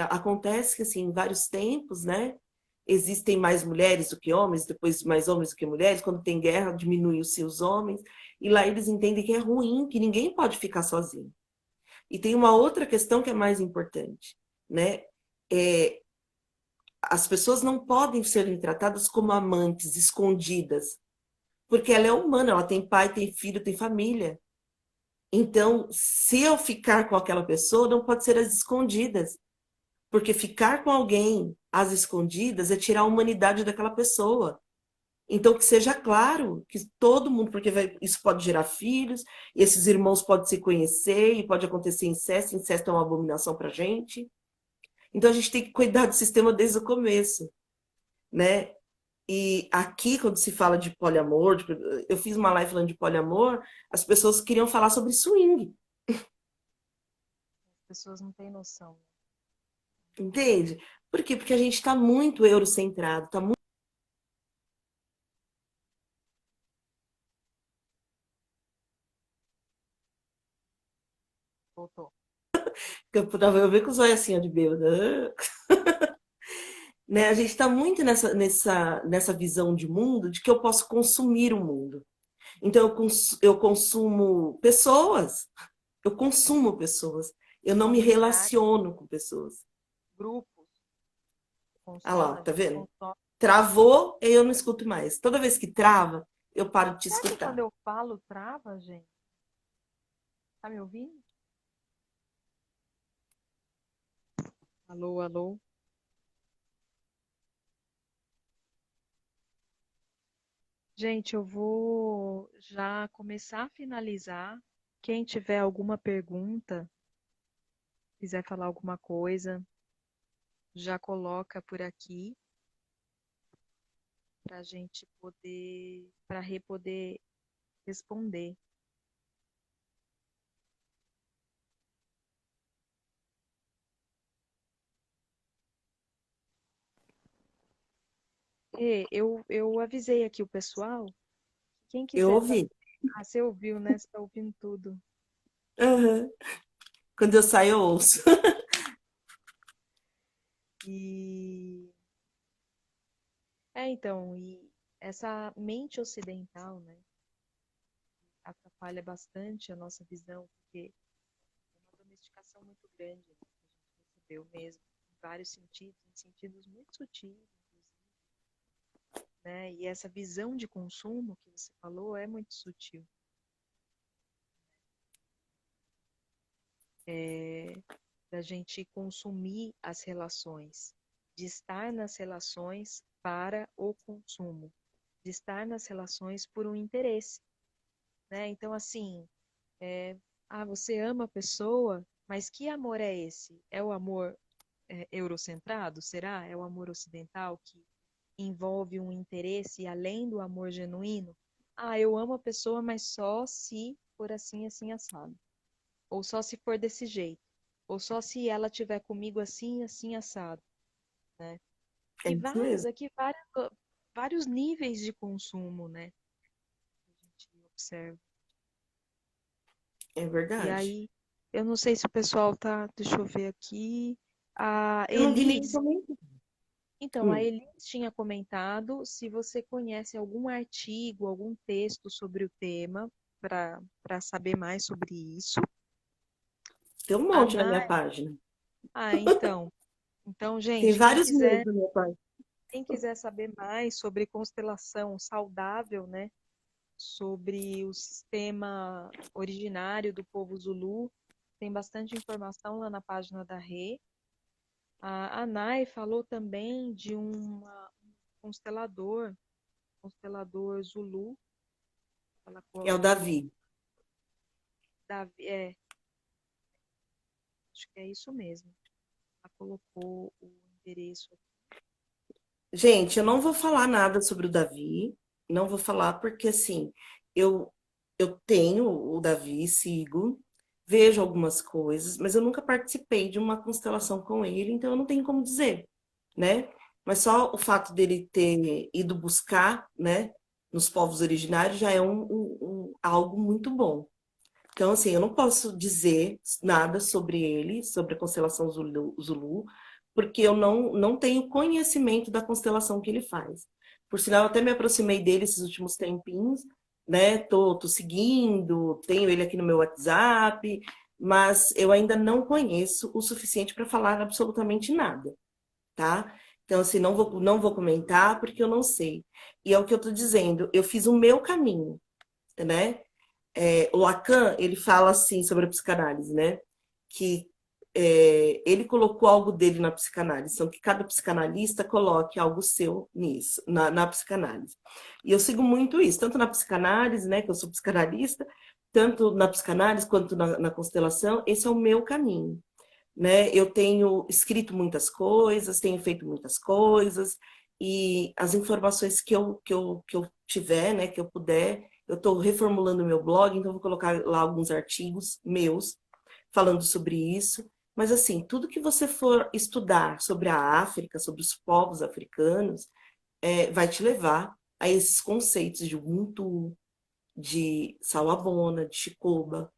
acontece que assim, em vários tempos, né? Existem mais mulheres do que homens, depois mais homens do que mulheres. Quando tem guerra, diminui-se os homens. E lá eles entendem que é ruim, que ninguém pode ficar sozinho. E tem uma outra questão que é mais importante, né? É, as pessoas não podem ser tratadas como amantes escondidas, porque ela é humana, ela tem pai, tem filho, tem família. Então, se eu ficar com aquela pessoa, não pode ser às escondidas, porque ficar com alguém às escondidas é tirar a humanidade daquela pessoa. Então, que seja claro que todo mundo, porque isso pode gerar filhos, e esses irmãos podem se conhecer, e pode acontecer incesto, incesto é uma abominação para a gente. Então, a gente tem que cuidar do sistema desde o começo, né? E aqui, quando se fala de poliamor, eu fiz uma live falando de poliamor, as pessoas queriam falar sobre swing, As pessoas não têm noção. entende? Por quê? Porque a gente está muito eurocentrado, está muito. Voltou. Eu ver com os olhos assim, ó, de bêbada. Né? A gente está muito nessa visão de mundo de que eu posso consumir o mundo. Então, eu consumo pessoas, eu consumo pessoas, eu não me Comunidade, relaciono com pessoas. grupos, Ah lá, consome, a tá gente vendo? consome. Travou e eu não escuto mais. Toda vez que trava, eu paro de te Será que quando escutar. eu falo trava, gente? Tá me ouvindo? Alô, alô? Gente, eu vou já começar a finalizar. Quem tiver alguma pergunta, quiser falar alguma coisa, já coloca por aqui para a gente poder, para poder responder. Eu avisei aqui o pessoal. Quem Eu quiser ouvi. ah, você ouviu, né? Você tá ouvindo tudo. Aham. Quando eu saio, eu ouço. E então, e essa mente ocidental, né, atrapalha bastante a nossa visão, porque é uma domesticação muito grande, né, que a gente recebeu mesmo, em vários sentidos, em sentidos muito sutis, inclusive, né? E essa visão de consumo que você falou é muito sutil. É, da gente consumir as relações, de estar nas relações para o consumo, de estar nas relações por um interesse, né? Então, assim, você ama a pessoa, mas que amor é esse? É o amor eurocentrado? Será? É o amor ocidental que envolve um interesse além do amor genuíno? Ah, eu amo a pessoa, mas só se for assim, assim, assado. Ou só se for desse jeito. Ou só se ela tiver comigo assim, assim, assado, né? É E isso vários mesmo. aqui, vários níveis de consumo, né? A gente observa. É E verdade. aí, eu não sei se o pessoal tá, deixa eu ver aqui. A Eu não vi ninguém Elis, comentar. então, a Hum. Elis tinha comentado se você conhece algum artigo, algum texto sobre o tema, para saber mais sobre isso. Tem um A monte na minha Nai, página. então, Tem gente, vários meus na minha página. quem quiser saber mais sobre constelação saudável, né? Sobre o sistema originário do povo Zulu, tem bastante informação lá na página da Rê. A Nai falou também de um constelador Zulu. Ela É o colocou Davi. acho que é isso mesmo. Ela colocou o endereço aqui. Gente, eu não vou falar nada sobre o Davi, não vou falar porque assim, eu eu tenho o Davi, sigo, vejo algumas coisas, mas eu nunca participei de uma constelação com ele, então eu não tenho como dizer, né? Mas só o fato dele ter ido buscar, né, nos povos originários já é algo muito bom. Então, assim, eu não posso dizer nada sobre ele, sobre a constelação Zulu, porque eu não tenho conhecimento da constelação que ele faz. Por sinal, eu até me aproximei dele esses últimos tempinhos, né? Tô seguindo, tenho ele aqui no meu WhatsApp, mas eu ainda não conheço o suficiente para falar absolutamente nada, tá? Então, assim, não vou comentar porque eu não sei. E é o que eu tô dizendo, eu fiz o meu caminho, né? O Lacan, ele fala assim sobre a psicanálise, né? Que ele colocou algo dele na psicanálise, então que cada psicanalista coloque algo seu nisso, na psicanálise. E eu sigo muito isso, tanto na psicanálise, né, que eu sou psicanalista, tanto na psicanálise quanto na constelação, esse é o meu caminho, né? Eu tenho escrito muitas coisas, tenho feito muitas coisas, e as informações que eu tiver, né, que eu puder, eu estou reformulando o meu blog, então vou colocar lá alguns artigos meus falando sobre isso. Mas assim, tudo que você for estudar sobre a África, sobre os povos africanos, vai te levar a esses conceitos de Ubuntu, de Salabona, de Chicoba,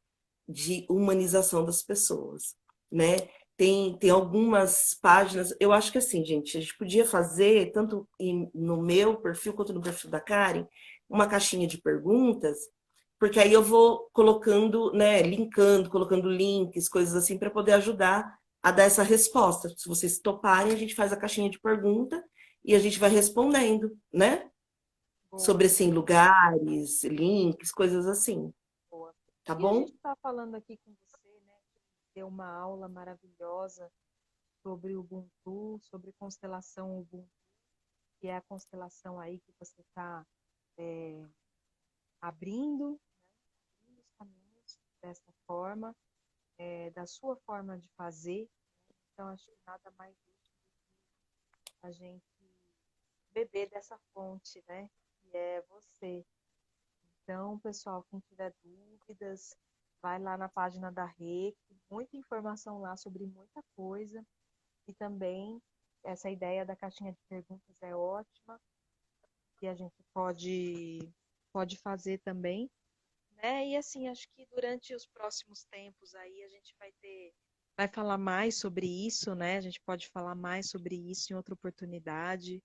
de humanização das pessoas, né? Tem algumas páginas, eu acho que assim, gente, a gente podia fazer, tanto no meu perfil quanto no perfil da Karen, uma caixinha de perguntas, porque aí eu vou colocando, né, linkando, colocando links, coisas assim, para poder ajudar a dar essa resposta. Se vocês toparem, a gente faz a caixinha de pergunta e a gente vai respondendo, né? Boa, Sobre, assim, lugares, links, coisas assim, boa. tá E a bom? gente está falando aqui com você, né? Deu uma aula maravilhosa sobre o Ubuntu, sobre constelação Ubuntu, que é a constelação aí que você está abrindo, abrindo os caminhos dessa forma, da sua forma de fazer. Então, acho que nada mais justo do que a gente beber dessa fonte, né? Que é você. Então, pessoal, quem tiver dúvidas, vai lá na página da REC, muita informação lá sobre muita coisa. E também essa ideia da caixinha de perguntas é ótima, que a gente pode fazer também, né? E assim, acho que durante os próximos tempos aí a gente vai falar mais sobre isso, né? A gente pode falar mais sobre isso em outra oportunidade.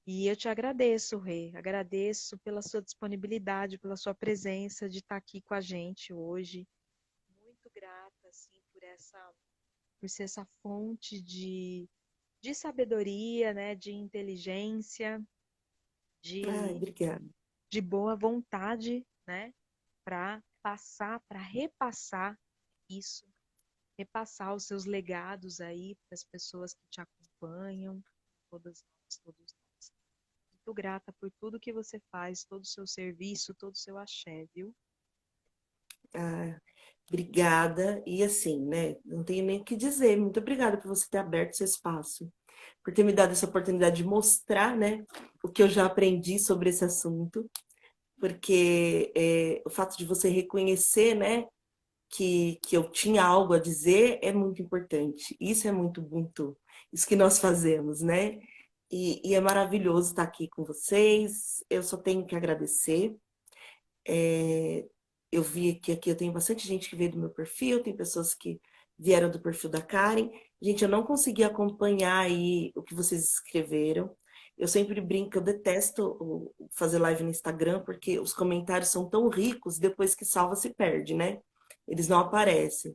E eu te agradeço, Rê. Agradeço pela sua disponibilidade, pela sua presença de estar aqui com a gente hoje. Muito grata, assim, por ser essa fonte de sabedoria, né? De inteligência, Ai, de, obrigada. de boa vontade, né? Para passar, para repassar isso, repassar os seus legados aí para as pessoas que te acompanham, todas nós, todos nós. Muito grata por tudo que você faz, todo o seu serviço, todo o seu axé, viu? Ah, obrigada. E assim, né? Não tenho nem o que dizer. Muito obrigada por você ter aberto esse espaço, por ter me dado essa oportunidade de mostrar, né, o que eu já aprendi sobre esse assunto, porque o fato de você reconhecer, né, que eu tinha algo a dizer é muito importante. Isso é muito muito, isso que nós fazemos, né? E é maravilhoso estar aqui com vocês. Eu só tenho que agradecer. É, eu vi que aqui eu tenho bastante gente que veio do meu perfil, tem pessoas que vieram do perfil da Karen. Gente, eu não consegui acompanhar aí o que vocês escreveram. Eu sempre brinco, eu detesto fazer live no Instagram, porque os comentários são tão ricos, depois que salva se perde, né? Eles não aparecem.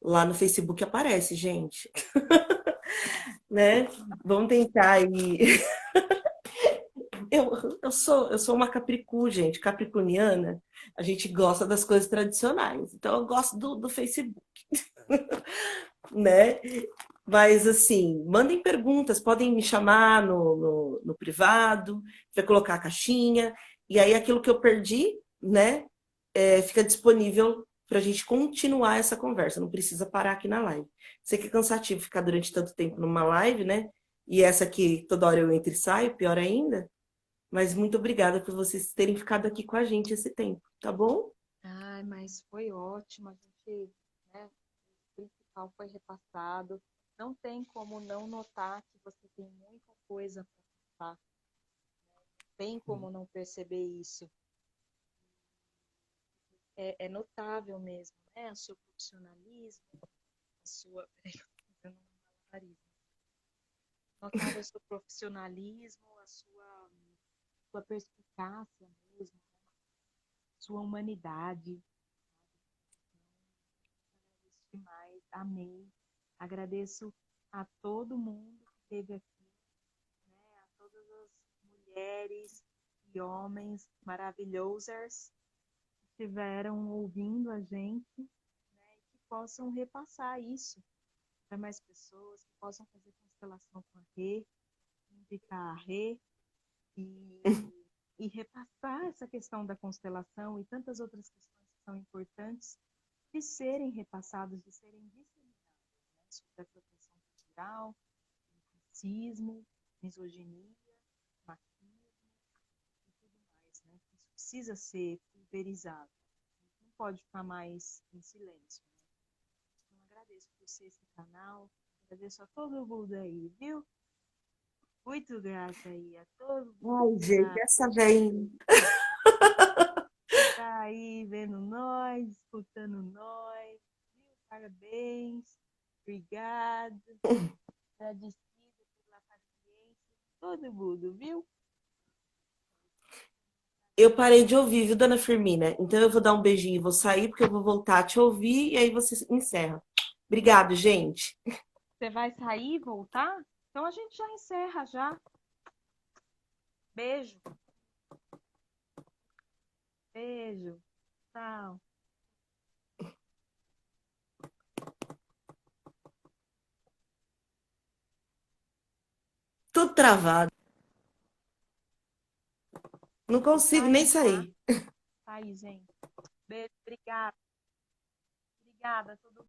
Lá no Facebook aparece, gente, né? Vamos tentar aí. Eu sou uma capricu, gente, capricorniana. A gente gosta das coisas tradicionais. Então, eu gosto do Facebook, né? Mas, assim, mandem perguntas, podem me chamar no privado, vai colocar a caixinha. E aí, aquilo que eu perdi, né, fica disponível para a gente continuar essa conversa. Não precisa parar aqui na live. Sei que é cansativo ficar durante tanto tempo numa live, né? E essa aqui, toda hora eu entro e saio, pior ainda. Mas muito obrigada por vocês terem ficado aqui com a gente esse tempo, tá bom? Ai, mas foi ótimo. A gente, né, o principal foi repassado. Não tem como não notar que você tem muita coisa para passar. Tem como não perceber isso. É notável mesmo, né? O seu profissionalismo, a sua. Peraí, eu tô fazendo um malabarismo. Notável o seu profissionalismo, a sua perspicácia mesmo, sua humanidade. Agradeço demais, amei. Agradeço a todo mundo que esteve aqui, né? A todas as mulheres e homens maravilhosas que estiveram ouvindo a gente, né? E que possam repassar isso para mais pessoas, que possam fazer constelação com a Rê, indicar a Rê e repassar essa questão da constelação e tantas outras questões que são importantes de serem repassados, de serem disseminados, né? Sobre a proteção cultural, racismo, misoginia, machismo e tudo mais, né? Isso precisa ser pulverizado, não pode ficar mais em silêncio, né? Então, agradeço por ser esse canal, agradeço a todo mundo aí, viu? Muito grata aí a todo mundo Ai, que gente, tá, essa vem. tá aí vendo nós, escutando nós, viu? Parabéns, obrigado, agradecida pela paciência, todo mundo, viu? Eu parei de ouvir, viu, dona Firmina? Então eu vou dar um beijinho e vou sair, porque eu vou voltar a te ouvir e aí você encerra. Obrigado, gente. Você vai sair e voltar? Então a gente já encerra já. Beijo, beijo, tchau. Tudo travado. Não Vou consigo nem sair, tá? sair. Sair, gente. Beijo, obrigada. Obrigada a todo